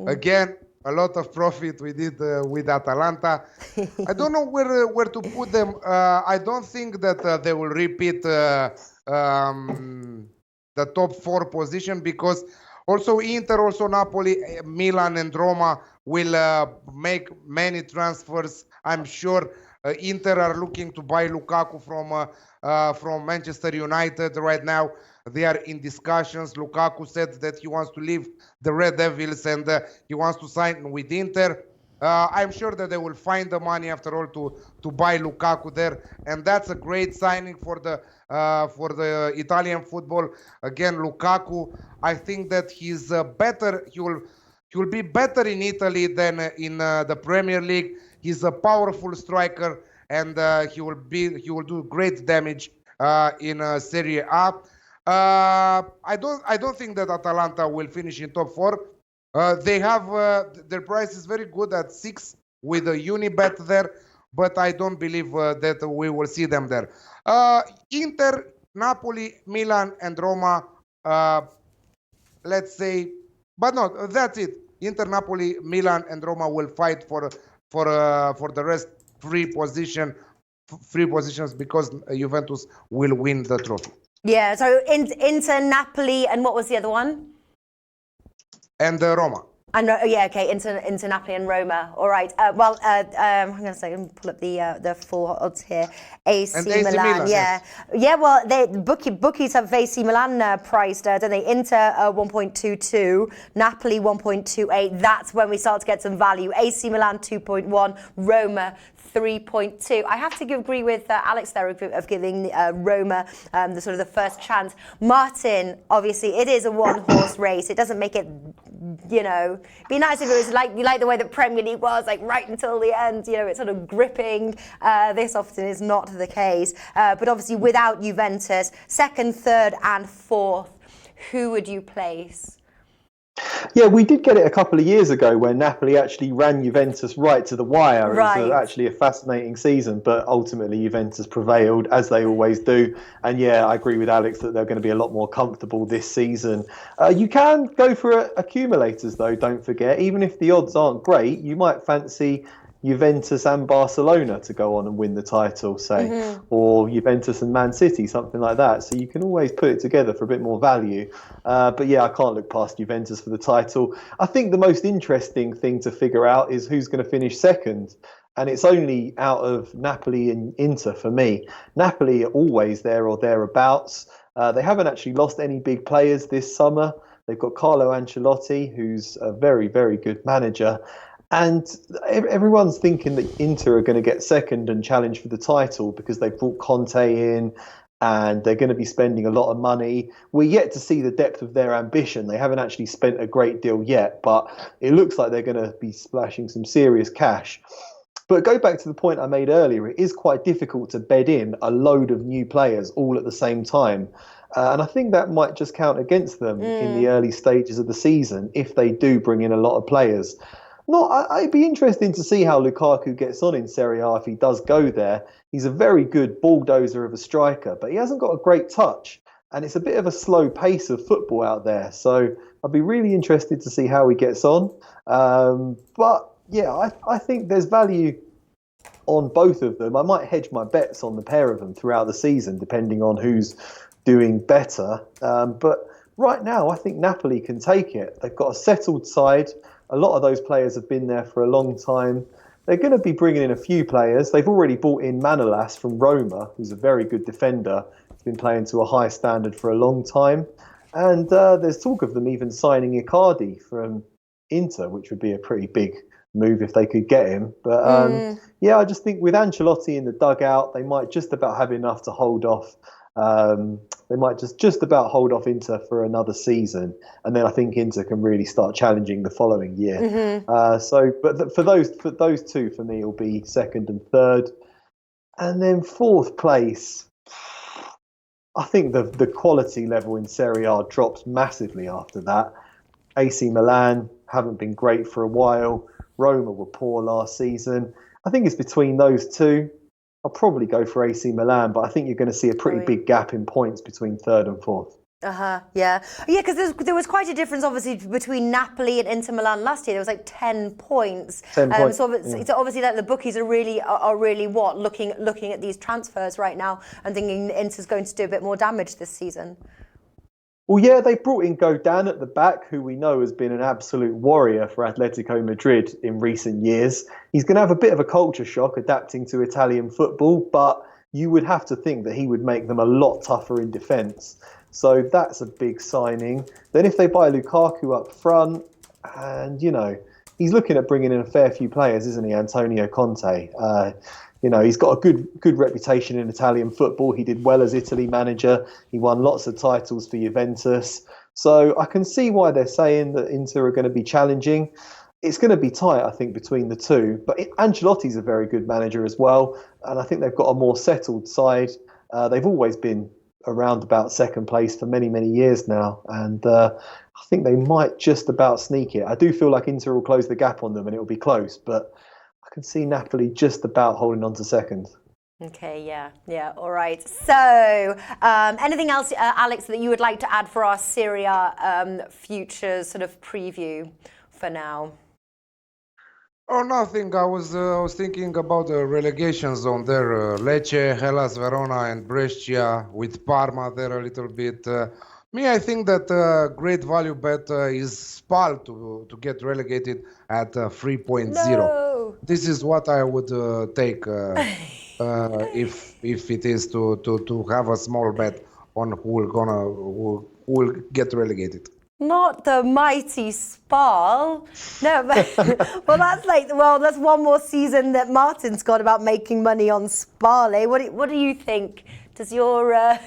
Again, a lot of profit we did with Atalanta. I don't know where to put them. I don't think that they will repeat the top 4 position, because also Inter, also Napoli, Milan and Roma will make many transfers. I'm sure Inter are looking to buy Lukaku from Manchester United right now. They are in discussions. Lukaku said that he wants to leave the Red Devils and he wants to sign with Inter. I'm sure that they will find the money after all to buy Lukaku there, and that's a great signing for the Italian football. Again, Lukaku, I think that he's better. He will be better in Italy than in the Premier League. He's a powerful striker, and he will do great damage in Serie A. I don't think that Atalanta will finish in top 4. They have their price is very good at 6 with a Unibet there, but I don't believe that we will see them there. Inter, Napoli, Milan, and Roma. Let's say, but no, that's it. Inter, Napoli, Milan, and Roma will fight for the rest 3 positions because Juventus will win the trophy. Yeah. So Inter, Napoli, and what was the other one? And Roma. I know, yeah, okay, into Napoli and Roma. All right. Well, hang on a second, pull up the full odds here. AC And AC Milan, yeah. yes. Yeah, well, bookies have AC Milan priced, don't they? Inter 1.22, Napoli 1.28. That's when we start to get some value. AC Milan 2.1, Roma 3.2. I have to agree with Alex there of giving Roma the sort of the first chance. Martin, obviously, it is a one-horse race. It doesn't make it, you know, be nice if it was like the way that Premier League was, like right until the end. You know, it's sort of gripping. This often is not the case. But obviously, without Juventus, second, third, and fourth, who would you place? Yeah, we did get it a couple of years ago where Napoli actually ran Juventus right to the wire. Right. It was actually a fascinating season, but ultimately Juventus prevailed, as they always do. And yeah, I agree with Alex that they're going to be a lot more comfortable this season. You can go for accumulators, though, don't forget. Even if the odds aren't great, you might fancy Juventus and Barcelona to go on and win the title, say, or Juventus and Man City, something like that. So you can always put it together for a bit more value. But yeah, I can't look past Juventus for the title. I think the most interesting thing to figure out is who's going to finish second. And it's only out of Napoli and Inter for me. Napoli are always there or thereabouts. They haven't actually lost any big players this summer. They've got Carlo Ancelotti, who's a very, very good manager. And everyone's thinking that Inter are going to get second and challenge for the title because they've brought Conte in and they're going to be spending a lot of money. We're yet to see the depth of their ambition. They haven't actually spent a great deal yet, but it looks like they're going to be splashing some serious cash. But go back to the point I made earlier, it is quite difficult to bed in a load of new players all at the same time. And I think that might just count against them in the early stages of the season if they do bring in a lot of players. It'd be interesting to see how Lukaku gets on in Serie A if he does go there. He's a very good bulldozer of a striker, but he hasn't got a great touch. And it's a bit of a slow pace of football out there. So I'd be really interested to see how he gets on. But yeah, I think there's value on both of them. I might hedge my bets on the pair of them throughout the season, depending on who's doing better. But right now, I think Napoli can take it. They've got a settled side. A lot of those players have been there for a long time. They're going to be bringing in a few players. They've already brought in Manolas from Roma, who's a very good defender. He's been playing to a high standard for a long time. And there's talk of them even signing Icardi from Inter, which would be a pretty big move if they could get him. But yeah, I just think with Ancelotti in the dugout, they might just about have enough to hold off. They might just about hold off Inter for another season, and then I think Inter can really start challenging the following year. But for those two, for me, it'll be second and third, and then fourth place. I think the quality level in Serie A drops massively after that. AC Milan haven't been great for a while. Roma were poor last season. I think it's between those two. I'll probably go for AC Milan, but I think you're going to see a pretty big gap in points between third and fourth. Yeah, because there was quite a difference, obviously, between Napoli and Inter Milan last year. There was like 10 points. 10 points. So obviously, that the bookies are really looking at these transfers right now and thinking Inter's going to do a bit more damage this season. Well, yeah, they brought in Godin at the back, who we know has been an absolute warrior for Atletico Madrid in recent years. He's going to have a bit of a culture shock adapting to Italian football, but you would have to think that he would make them a lot tougher in defence. So that's a big signing. Then if they buy Lukaku up front, and, you know, he's looking at bringing in a fair few players, isn't he, Antonio Conte? You know, he's got a good reputation in Italian football. He did well as Italy manager. He won lots of titles for Juventus. So I can see why they're saying that Inter are going to be challenging. It's going to be tight, I think, between the two. But Ancelotti's a very good manager as well. And I think they've got a more settled side. They've always been around about second place for many, many years now. And I think they might just about sneak it. I do feel like Inter will close the gap on them and it will be close. But I can see Napoli just about holding on to second. Okay, yeah, all right. So, anything else, Alex, that you would like to add for our Serie A futures sort of preview for now? Oh, nothing. I was thinking about the relegation zone there. Lecce, Hellas Verona, and Brescia with Parma there a little bit. Me, I think that great value bet is Spal to get relegated at 3.0. No. This is what I would take if it is to have a small bet on who will get relegated. Not the mighty Spal. No, but, well, that's one more season that Martin's got about making money on Spal. Eh? What do you think? Does your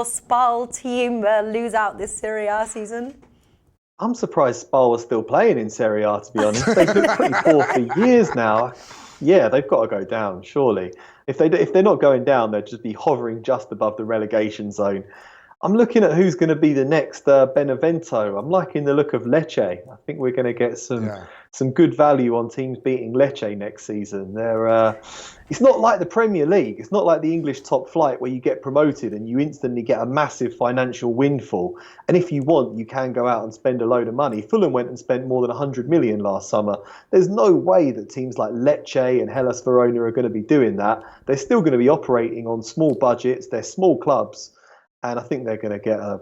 Spal team lose out this Serie A season? I'm surprised Spal was still playing in Serie A, to be honest. They've been pretty poor for years now. Yeah, they've got to go down, surely. If they're not going down, they'll just be hovering just above the relegation zone. I'm looking at who's going to be the next Benevento. I'm liking the look of Lecce. I think we're going to get some good value on teams beating Lecce next season. It's not like the Premier League. It's not like the English top flight where you get promoted and you instantly get a massive financial windfall. And if you want, you can go out and spend a load of money. Fulham went and spent more than 100 million last summer. There's no way that teams like Lecce and Hellas Verona are going to be doing that. They're still going to be operating on small budgets. They're small clubs. And I think they're going to get a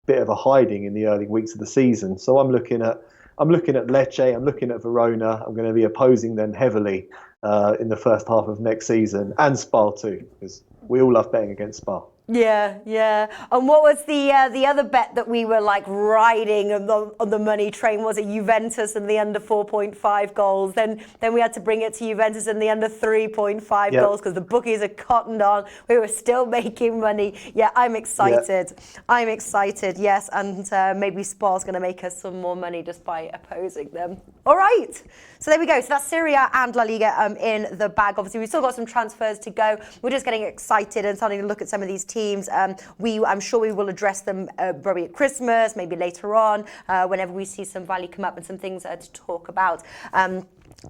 bit of a hiding in the early weeks of the season. So I'm looking at Lecce, I'm looking at Verona. I'm going to be opposing them heavily in the first half of next season, and Spal too, because we all love betting against Spal. Yeah. And what was the other bet that we were like riding on the money train? Was it Juventus and the under 4.5 goals? Then we had to bring it to Juventus and the under 3.5 goals because the bookies are cottoned on. We were still making money. Yeah, I'm excited. Yeah. I'm excited, yes. And maybe Spal's going to make us some more money just by opposing them. All right. So there we go. So that's Serie A and La Liga in the bag. Obviously, we've still got some transfers to go. We're just getting excited and starting to look at some of these teams. I'm sure we will address them probably at Christmas, maybe later on, whenever we see some value come up and some things to talk about.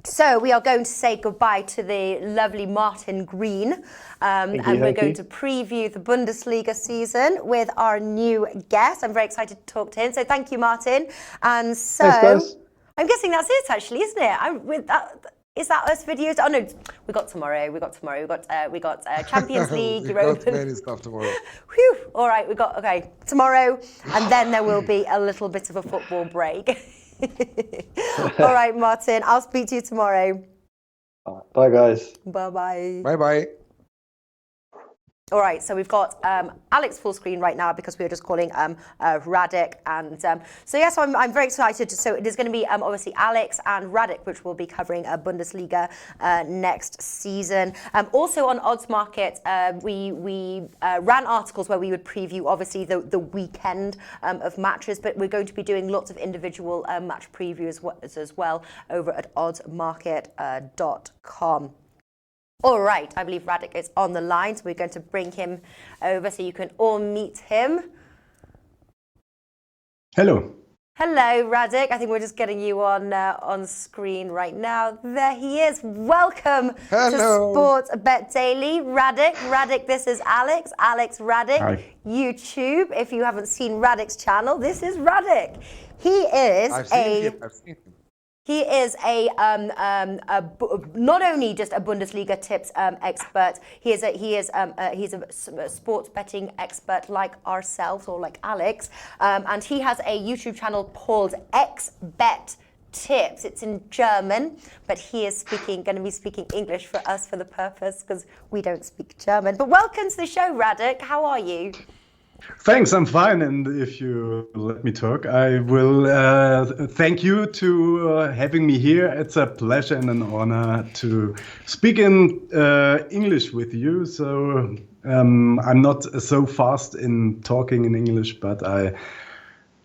So we are going to say goodbye to the lovely Martin Green, and we're going to preview the Bundesliga season with our new guest. I'm very excited to talk to him. So thank you, Martin. And so thanks, guys. I'm guessing that's it, actually, isn't it? Is that us videos? Oh no, we got tomorrow. We got Champions League. We got many stuff tomorrow. Whew. All right, tomorrow, and then there will be a little bit of a football break. All right, Martin. I'll speak to you tomorrow. Bye, guys. Bye. Bye. All right, so we've got Alex full screen right now because we were just calling Radek. And so I'm very excited. So it is going to be obviously Alex and Radek, which will be covering Bundesliga next season. Also on Odds Market, we ran articles where we would preview obviously the weekend of matches, but we're going to be doing lots of individual match previews as well over at oddsmarket.com. All right, I believe Radek is on the line, so we're going to bring him over so you can all meet him. Hello. Hello, Radek. I think we're just getting you on screen right now. There he is. Welcome to Sports Bet Daily. Radek, this is Alex. Alex Radek. Hi. YouTube. If you haven't seen Radek's channel, this is Radek. I've seen him. He is not only just a Bundesliga tips expert. He's a sports betting expert like ourselves or like Alex, and he has a YouTube channel called XBet Tips. It's in German, but he is going to be speaking English for us for the purpose because we don't speak German. But welcome to the show, Radek. How are you? Thanks, I'm fine. And if you let me talk, I will thank you to having me here. It's a pleasure and an honor to speak in English with you. So I'm not so fast in talking in English, but I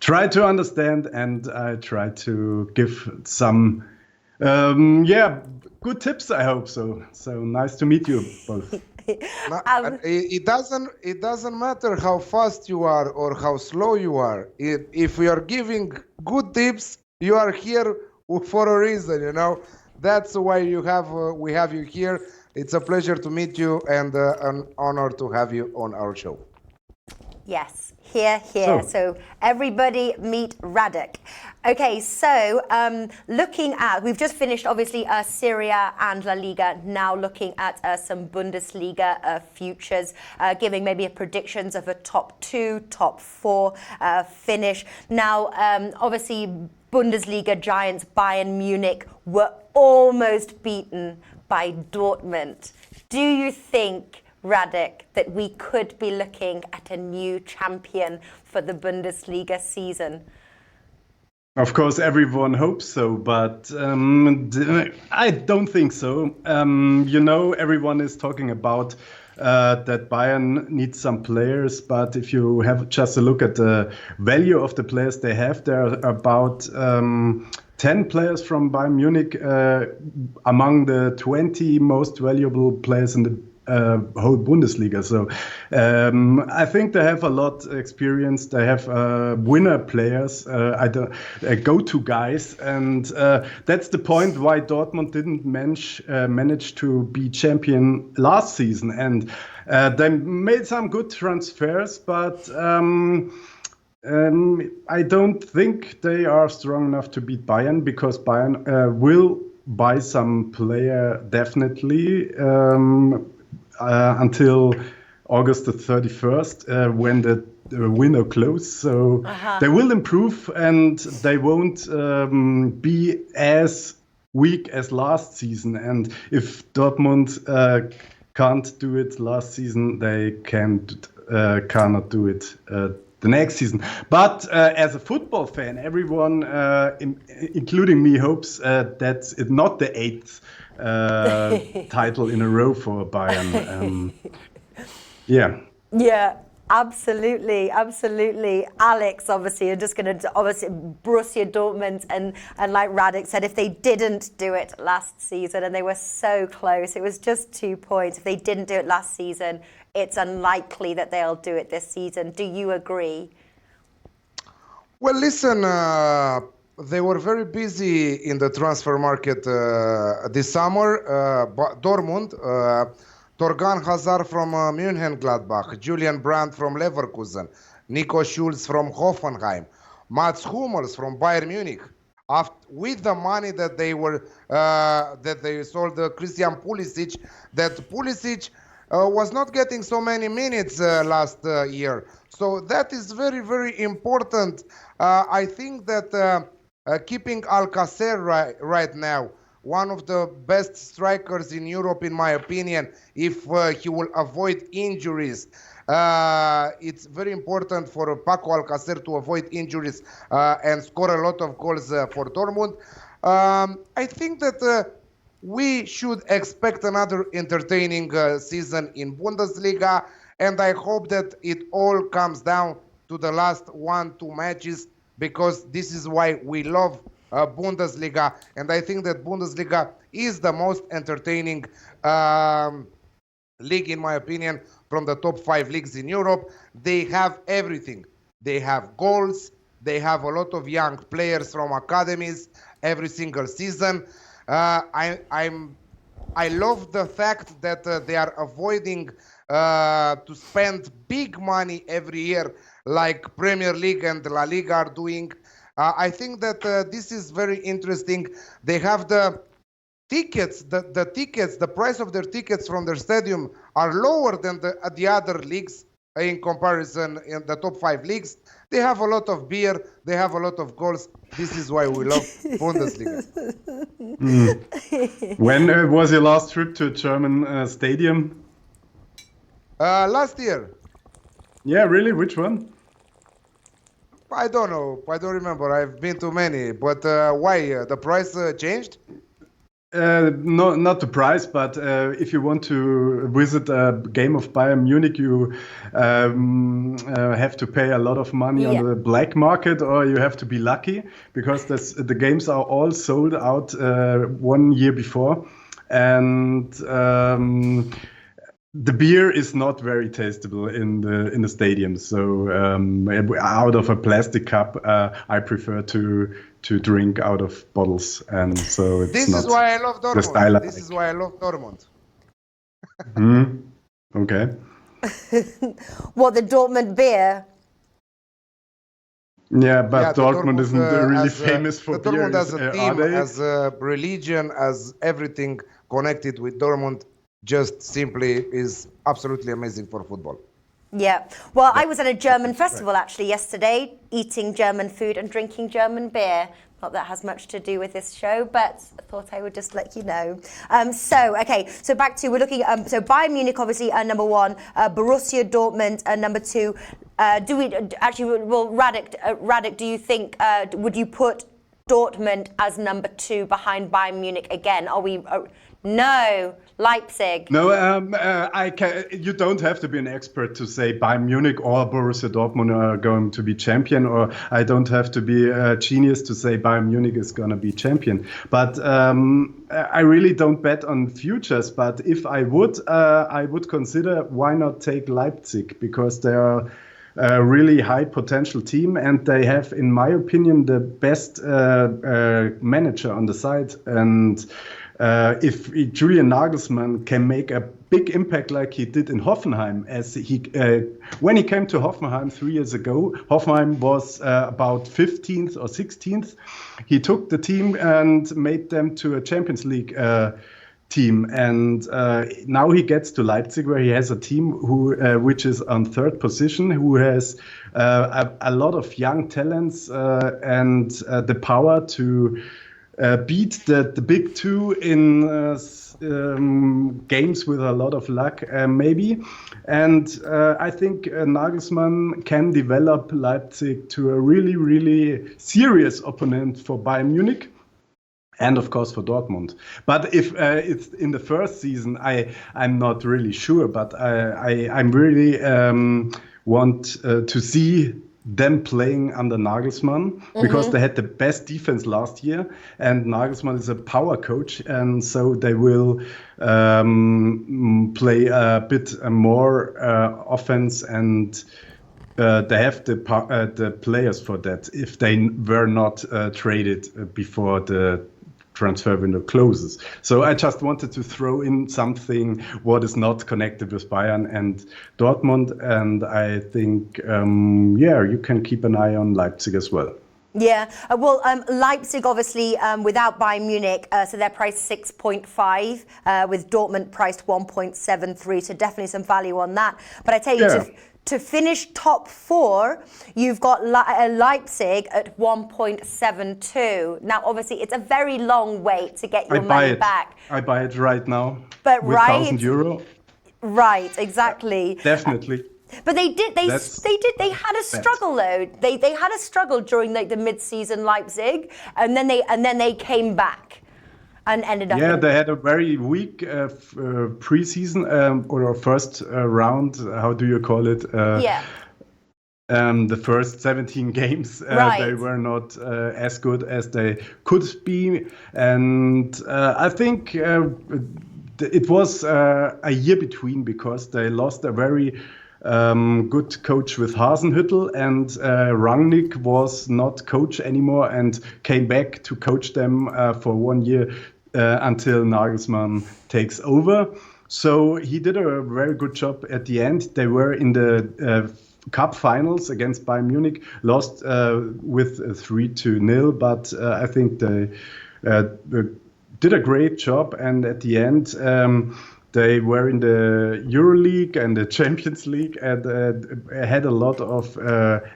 try to understand and I try to give some, good tips, I hope so. So nice to meet you both. It doesn't matter how fast you are or how slow you are. If we are giving good tips, you are here for a reason. That's why we have you here. It's a pleasure to meet you and an honor to have you on our show. Yes, Here. So everybody meet Radek. Okay, so looking at, we've just finished obviously Serie A and La Liga, now looking at some Bundesliga futures, giving maybe a predictions of a top 2, top 4 finish. Now, obviously, Bundesliga giants Bayern Munich were almost beaten by Dortmund. Do you think, Radek, that we could be looking at a new champion for the Bundesliga season? Of course, everyone hopes so, but I don't think so. Everyone is talking about that Bayern needs some players, but if you have just a look at the value of the players they have, there are about 10 players from Bayern Munich among the 20 most valuable players in the whole Bundesliga. So I think they have a lot experience. They have winner players, go-to guys, and that's the point why Dortmund didn't manage to be champion last season. And they made some good transfers, but I don't think they are strong enough to beat Bayern, because Bayern will buy some player definitely until August the 31st, when the window closes. So they will improve, and they won't be as weak as last season. And if Dortmund can't do it last season, they cannot do it the next season. But as a football fan, everyone, including me, hopes that's not the 8th title in a row for Bayern. Yeah, absolutely. Alex, obviously, you're just going to Borussia Dortmund, and like Radek said, if they didn't do it last season, and they were so close, it was just 2 points. If they didn't do it last season, it's unlikely that they'll do it this season. Do you agree? Well, listen, they were very busy in the transfer market this summer. Dortmund, Torgan Hazard from Mönchengladbach, Julian Brandt from Leverkusen, Nico Schulz from Hoffenheim, Mats Hummels from Bayern Munich. With the money that they sold Christian Pulisic, was not getting so many minutes last year. So that is very, very important. I think that keeping Alcacer right now, one of the best strikers in Europe, in my opinion, if he will avoid injuries. It's very important for Paco Alcacer to avoid injuries and score a lot of goals for Dortmund. I think that we should expect another entertaining season in Bundesliga, and I hope that it all comes down to the last 1-2 matches, because this is why we love Bundesliga, and I think that Bundesliga is the most entertaining league, in my opinion, from the top 5 leagues in Europe. They have everything. They have goals. They have a lot of young players from academies every single season. I love the fact that they are avoiding to spend big money every year, like Premier League and La Liga are doing. I think that this is very interesting. They have the tickets, the price of their tickets from their stadium are lower than the other leagues in comparison in the top 5 leagues. They have a lot of beer. They have a lot of goals. This is why we love Bundesliga. When was your last trip to a German stadium? Last year. Yeah, really? Which one? I don't know. I don't remember. I've been to many. But why? The price changed? No, not the price, but if you want to visit a game of Bayern Munich, you have to pay a lot of money on the black market, or you have to be lucky, because the games are all sold out 1 year before, and the beer is not very tastable in the stadium. So out of a plastic cup, I prefer to drink out of bottles, and so it's this not is why I love Dortmund. the style This is why I love Dortmund. Okay. What, the Dortmund beer? Yeah, but the Dortmund isn't really as famous for the Dortmund beer, as a are team, they? as a religion, as everything connected with Dortmund, just simply is absolutely amazing for football. Yeah. Well, I was at a German festival actually yesterday, eating German food and drinking German beer. Not that has much to do with this show, but I thought I would just let you know. So back to, we're looking, so Bayern Munich obviously number one, Borussia Dortmund number two. Radek, do you think, would you put Dortmund as number two behind Bayern Munich again? No, Leipzig. No, you don't have to be an expert to say Bayern Munich or Borussia Dortmund are going to be champion, or I don't have to be a genius to say Bayern Munich is going to be champion. But I really don't bet on futures. But if I would consider why not take Leipzig, because they are a really high potential team, and they have, in my opinion, the best manager on the side. And if Julian Nagelsmann can make a big impact like he did in Hoffenheim, when he came to Hoffenheim 3 years ago, Hoffenheim was about 15th or 16th. He took the team and made them to a Champions League team, and now he gets to Leipzig, where he has a team which is on third position, who has a lot of young talents and the power to beat the big two in games with a lot of luck, maybe. And I think Nagelsmann can develop Leipzig to a really, really serious opponent for Bayern Munich. And of course for Dortmund. But if it's in the first season, I'm not really sure. But I'm really want to see them playing under Nagelsmann, because they had the best defense last year, and Nagelsmann is a power coach, and so they will play a bit more offense, and they have the players for that if they were not traded before the transfer window closes. So I just wanted to throw in something what is not connected with Bayern and Dortmund, and I think you can keep an eye on Leipzig as well. Yeah, Leipzig obviously without Bayern Munich, so they're priced 6.5, with Dortmund priced 1.73, so definitely some value on that. But I tell you, to finish top four, you've got Leipzig at 1.72. Now, obviously, it's a very long wait to get your money back. I buy it right now. But with €1,000. Right, exactly. Definitely. But they had a struggle though. They had a struggle during the mid-season, Leipzig, and then they came back and ended up. Yeah, they had a very weak preseason or first round. How do you call it? The first 17 games, they were not as good as they could be, and I think it was a year between, because they lost a very good coach with Hasenhüttl, and Rangnick was not coach anymore and came back to coach them for 1 year until Nagelsmann takes over. So he did a very good job at the end. They were in the Cup finals against Bayern Munich, lost with 3-0, but I think they did a great job, and at the end they were in the EuroLeague and the Champions League, and had a lot of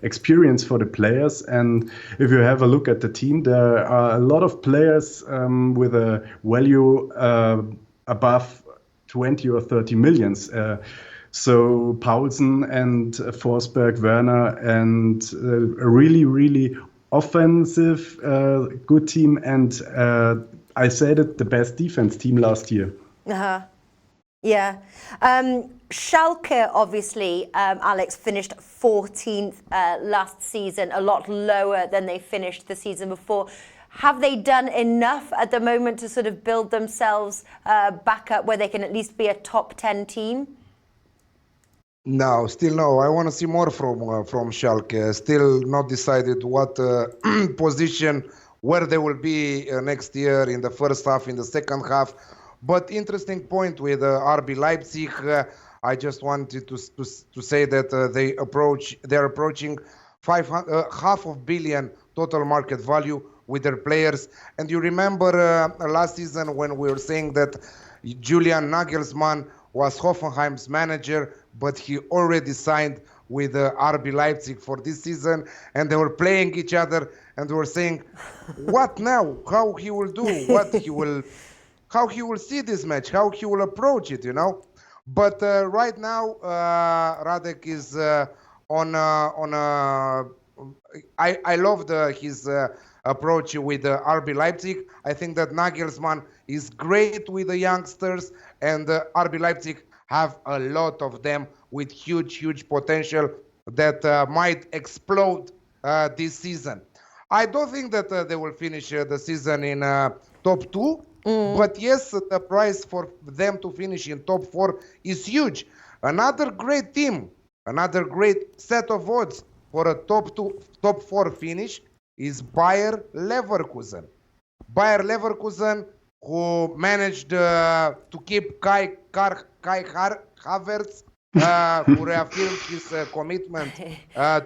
experience for the players. And if you have a look at the team, there are a lot of players with a value above 20 or 30 millions. So Paulsen and Forsberg, Werner, and a really, really offensive, good team. And I said it, the best defense team last year. Yeah. Schalke, obviously, Alex, finished 14th last season, a lot lower than they finished the season before. Have they done enough at the moment to sort of build themselves back up where they can at least be a top 10 team? No, still no. I want to see more from Schalke. Still not decided what position, where they will be next year, in the first half, in the second half. But interesting point with RB Leipzig. I just wanted to say that they're approaching 500 billion total market value with their players. And you remember last season when we were saying that Julian Nagelsmann was Hoffenheim's manager, but he already signed with RB Leipzig for this season, and they were playing each other, and they were saying, what now? How he will do? How he will see this match? How he will approach it? But right now, Radek is on. I loved his approach with RB Leipzig. I think that Nagelsmann is great with the youngsters, and RB Leipzig have a lot of them with huge potential that might explode this season. I don't think that they will finish the season in top 2, but yes, the price for them to finish in top 4 is huge. Another great team, another great set of odds for a top 4 finish is Bayer Leverkusen. Bayer Leverkusen, who managed to keep Kai Havertz, who reaffirmed his commitment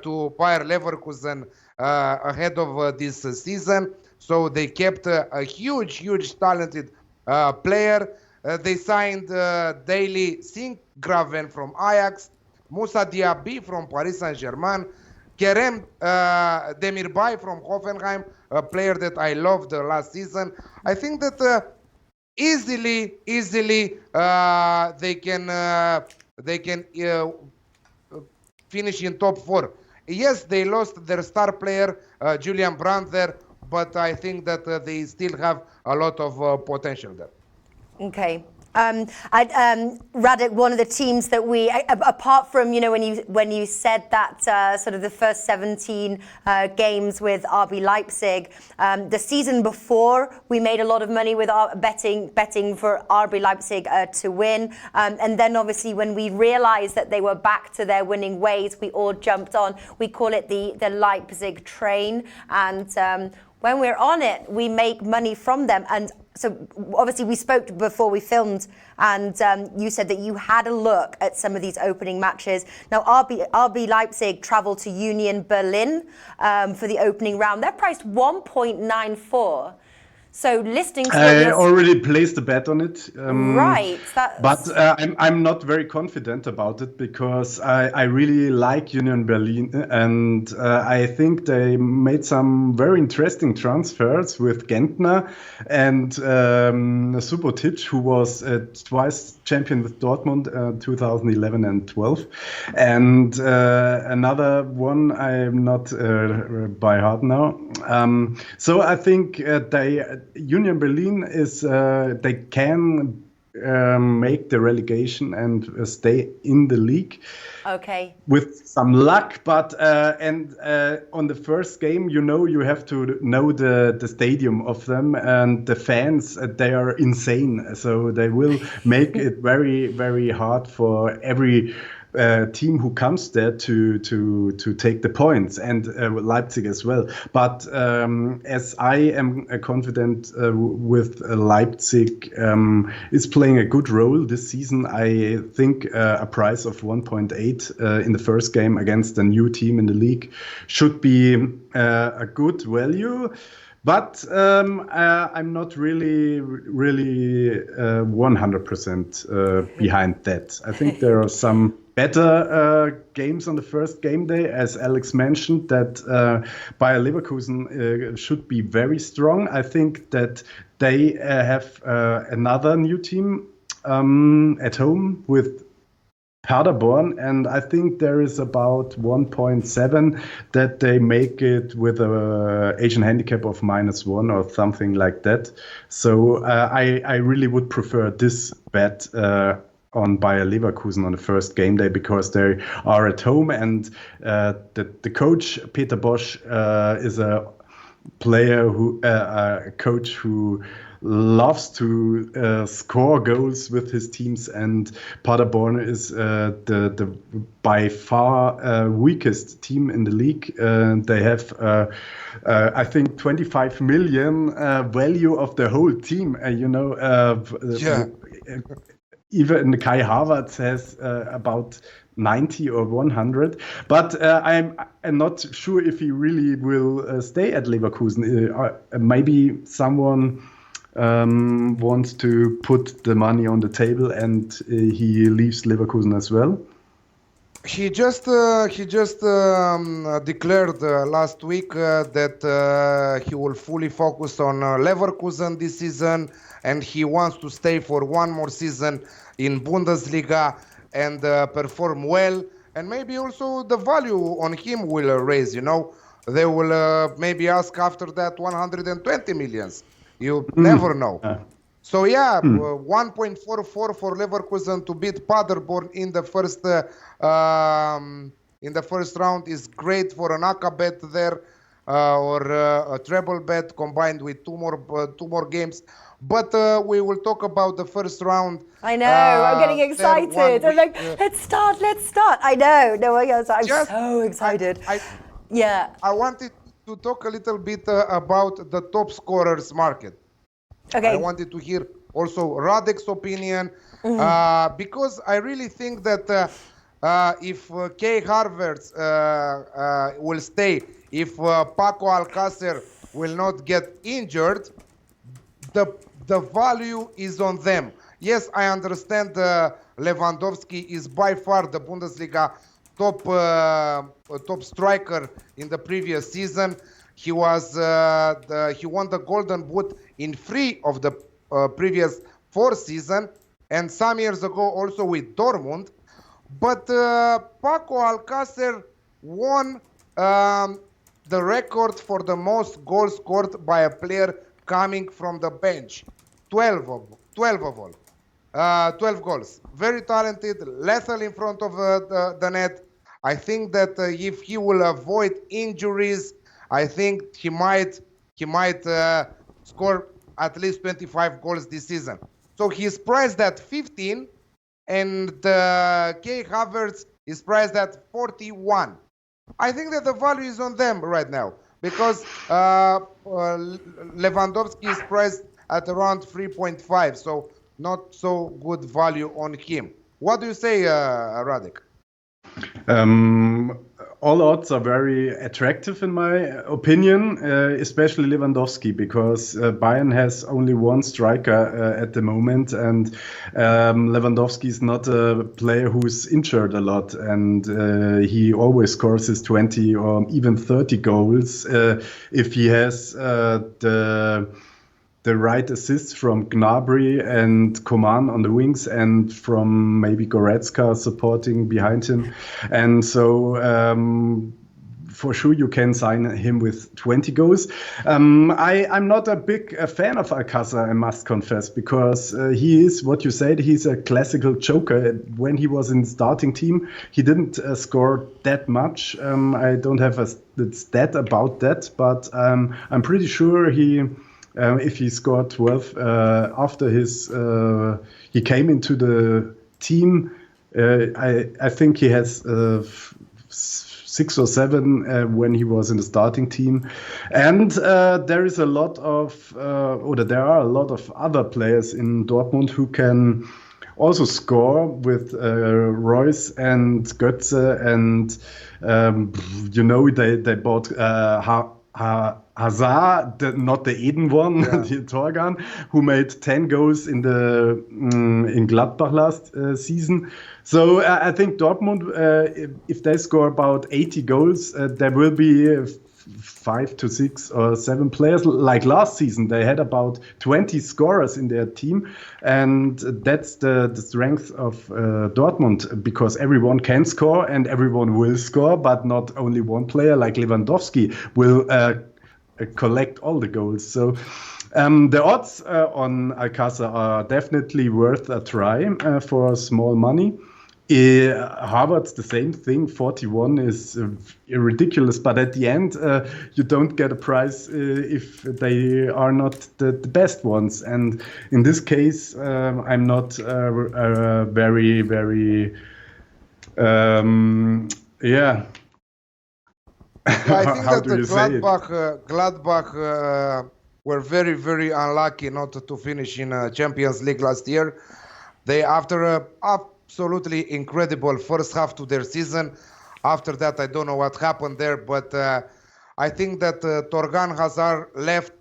to Bayer Leverkusen ahead of this season. So they kept a huge talented player. They signed Daily Sinkgraven from Ajax, Moussa Diaby from Paris Saint-Germain, Kerem Demirbay from Hoffenheim, a player that I loved last season. I think that easily they can finish in top 4. Yes, they lost their star player Julian Brandt there, but I think that they still have a lot of potential there. Okay. Radek, one of the teams that we, apart from, when you said that sort of the first 17 games with RB Leipzig, the season before we made a lot of money with our betting for RB Leipzig to win. And then obviously when we realized that they were back to their winning ways, we all jumped on. We call it the Leipzig train. And when we're on it, we make money from them. And so obviously we spoke before we filmed, and you said that you had a look at some of these opening matches. Now RB Leipzig traveled to Union Berlin for the opening round. They're priced 1.94. So listening to I already placed a bet on it. Right. But I'm not very confident about it because I really like Union Berlin, and I think they made some very interesting transfers with Gentner and Subotic, who was twice champion with Dortmund 2011 and 12. And another one I'm not by heart now. So I think Union Berlin is they can make the relegation and stay in the league. Okay. With some luck, but on the first game, you have to know the stadium of them, and the fans, they are insane. So they will make it very, very hard for every team who comes there to take the points, and Leipzig as well. But as I am confident with Leipzig is playing a good role this season, I think a price of 1.8 in the first game against a new team in the league should be a good value. But I'm not really 100% behind that. I think there are some better games on the first game day, as Alex mentioned, that Bayer Leverkusen should be very strong. I think that they have another new team at home with Paderborn, and I think there is about 1.7 that they make it with a Asian handicap of -1 or something like that. So I really would prefer this bet on Bayer Leverkusen on the first game day, because they are at home, and the coach Peter Bosch is a coach who loves to score goals with his teams, and Paderborn is the by far weakest team in the league. They have I think 25 million value of the whole team. Even Kai Havertz has about 90 or 100. But I'm not sure if he really will stay at Leverkusen. Maybe someone wants to put the money on the table and he leaves Leverkusen as well. He just declared last week that he will fully focus on Leverkusen this season, and he wants to stay for one more season in Bundesliga and perform well. And maybe also the value on him will raise. You know, they will maybe ask after that 120 millions. You never know. So yeah, 1.44 for Leverkusen to beat Paderborn in the first round is great for an ACA bet there, or a treble bet combined with two more games. But we will talk about the first round. I know, I'm getting excited. I'm like, let's start. I know. No, I'm so excited. I wanted to talk a little bit about the top scorers market. Okay. I wanted to hear also Radek's opinion, because I really think that if Kai Havertz will stay, if Paco Alcácer will not get injured, the value is on them. Yes, I understand Lewandowski is by far the Bundesliga top striker in the previous season. He was he won the Golden Boot in 3 of the previous 4 seasons, and some years ago also with Dortmund. But Paco Alcácer won the record for the most goals scored by a player coming from the bench. 12 of all. 12 goals. Very talented, lethal in front of the net. I think that if he will avoid injuries, I think he might score at least 25 goals this season. So he's priced at 15, and Kai Havertz is priced at 41. I think that the value is on them right now, because Lewandowski is priced at around 3.5, so not so good value on him. What do you say, Radek? All odds are very attractive in my opinion, especially Lewandowski, because Bayern has only one striker at the moment, and Lewandowski is not a player who's injured a lot, and he always scores his 20 or even 30 goals if he has the right assists from Gnabry and Coman on the wings, and from maybe Goretzka supporting behind him. And so for sure you can sign him with 20 goals. I'm not a big fan of Alcácer, I must confess, because he is, what you said, he's a classical joker. When he was in the starting team, he didn't score that much. I don't have a stat about that, but I'm pretty sure if he scored 12 after he came into the team, I think he has 6 or 7 when he was in the starting team, and there are a lot of other players in Dortmund who can also score with Reus and Götze, and they bought Hazard, not the Eden one, the Torgan, who made 10 goals in Gladbach last season. So I think Dortmund, if they score about 80 goals, there will be 5 to 6 or 7 players. Like last season, they had about 20 scorers in their team, and that's the strength of Dortmund, because everyone can score and everyone will score, but not only one player like Lewandowski will collect all the goals. So the odds on Alcácer are definitely worth a try for small money. Harvard's the same thing. 41 is ridiculous, but at the end you don't get a prize if they are not the best ones. And in this case, I'm not very I think that the Gladbach were very, very unlucky not to finish in Champions League last year. They after absolutely incredible first half to their season. After that, I don't know what happened there, but I think that Torgan Hazard left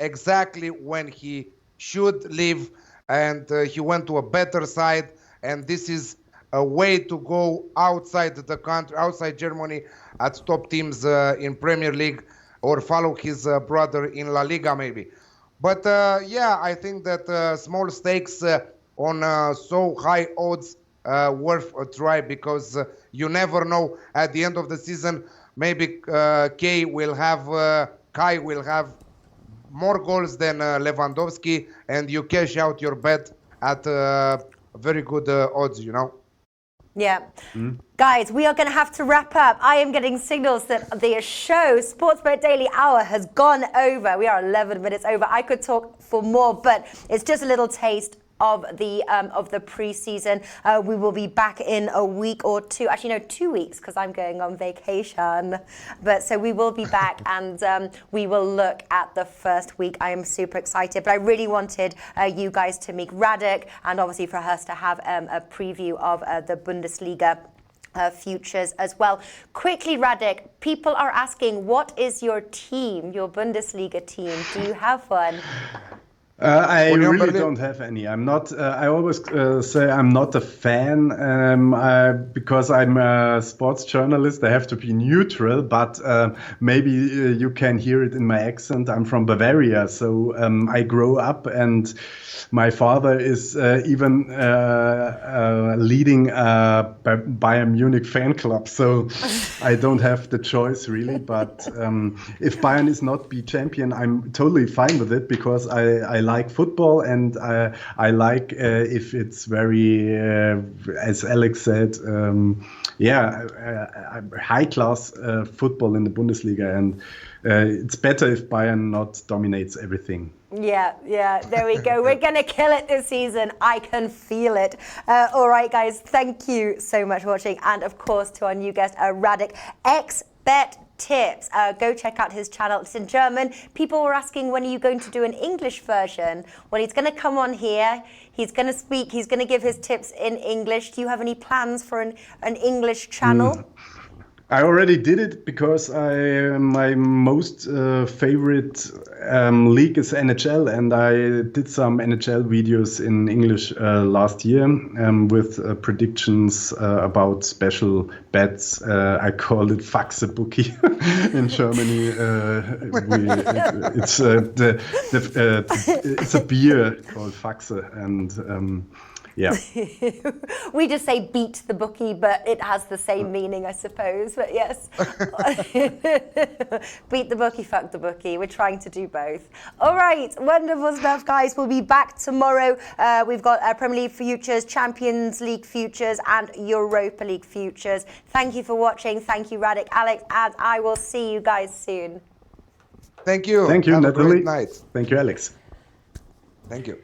exactly when he should leave, and he went to a better side. And this is a way to go outside the country, outside Germany, at top teams in Premier League, or follow his brother in La Liga maybe. But yeah, I think that small stakes on so high odds worth a try, because you never know at the end of the season. Maybe Kai will have more goals than Lewandowski, and you cash out your bet at very good odds, you know. Yeah. Guys, we are going to have to wrap up. I am getting signals that the show, Sportsbet Daily Hour, has gone over. We are 11 minutes over. I could talk for more, but it's just a little taste of the pre-season. We will be back in a week or two. Actually, no, 2 weeks, because I'm going on vacation. But so we will be back, and we will look at the first week. I am super excited. But I really wanted you guys to meet Radek, and obviously for us to have a preview of the Bundesliga futures as well. Quickly, Radek, people are asking, what is your team, your Bundesliga team? Do you have one? I really don't have any. I'm not. I always say I'm not a fan because I'm a sports journalist. I have to be neutral, but maybe you can hear it in my accent. I'm from Bavaria, so I grew up, and my father is even leading a Bayern Munich fan club. So I don't have the choice really. But if Bayern is not be champion, I'm totally fine with it, because I like football, and I like if it's very, as Alex said, high class football in the Bundesliga, and it's better if Bayern not dominates everything. Yeah, there we go. We're going to kill it this season. I can feel it. All right, guys, thank you so much for watching. And of course, to our new guest, Radek, ex-bet tips. Go check out his channel. It's in German. People were asking, when are you going to do an English version? Well, he's going to come on here. He's going to speak. He's going to give his tips in English. Do you have any plans for an English channel? I already did it, because my most favorite league is NHL, and I did some NHL videos in English last year with predictions about special bets. I call it Faxebookie in Germany. It's a beer called Faxe, and yeah. We just say beat the bookie, but it has the same meaning, I suppose. But yes, beat the bookie, fuck the bookie. We're trying to do both. All right, wonderful stuff, guys. We'll be back tomorrow. We've got Premier League futures, Champions League futures, and Europa League futures. Thank you for watching. Thank you, Radek, Alex, and I will see you guys soon. Thank you. Thank you, Have Natalie. a great night. Thank you, Alex. Thank you.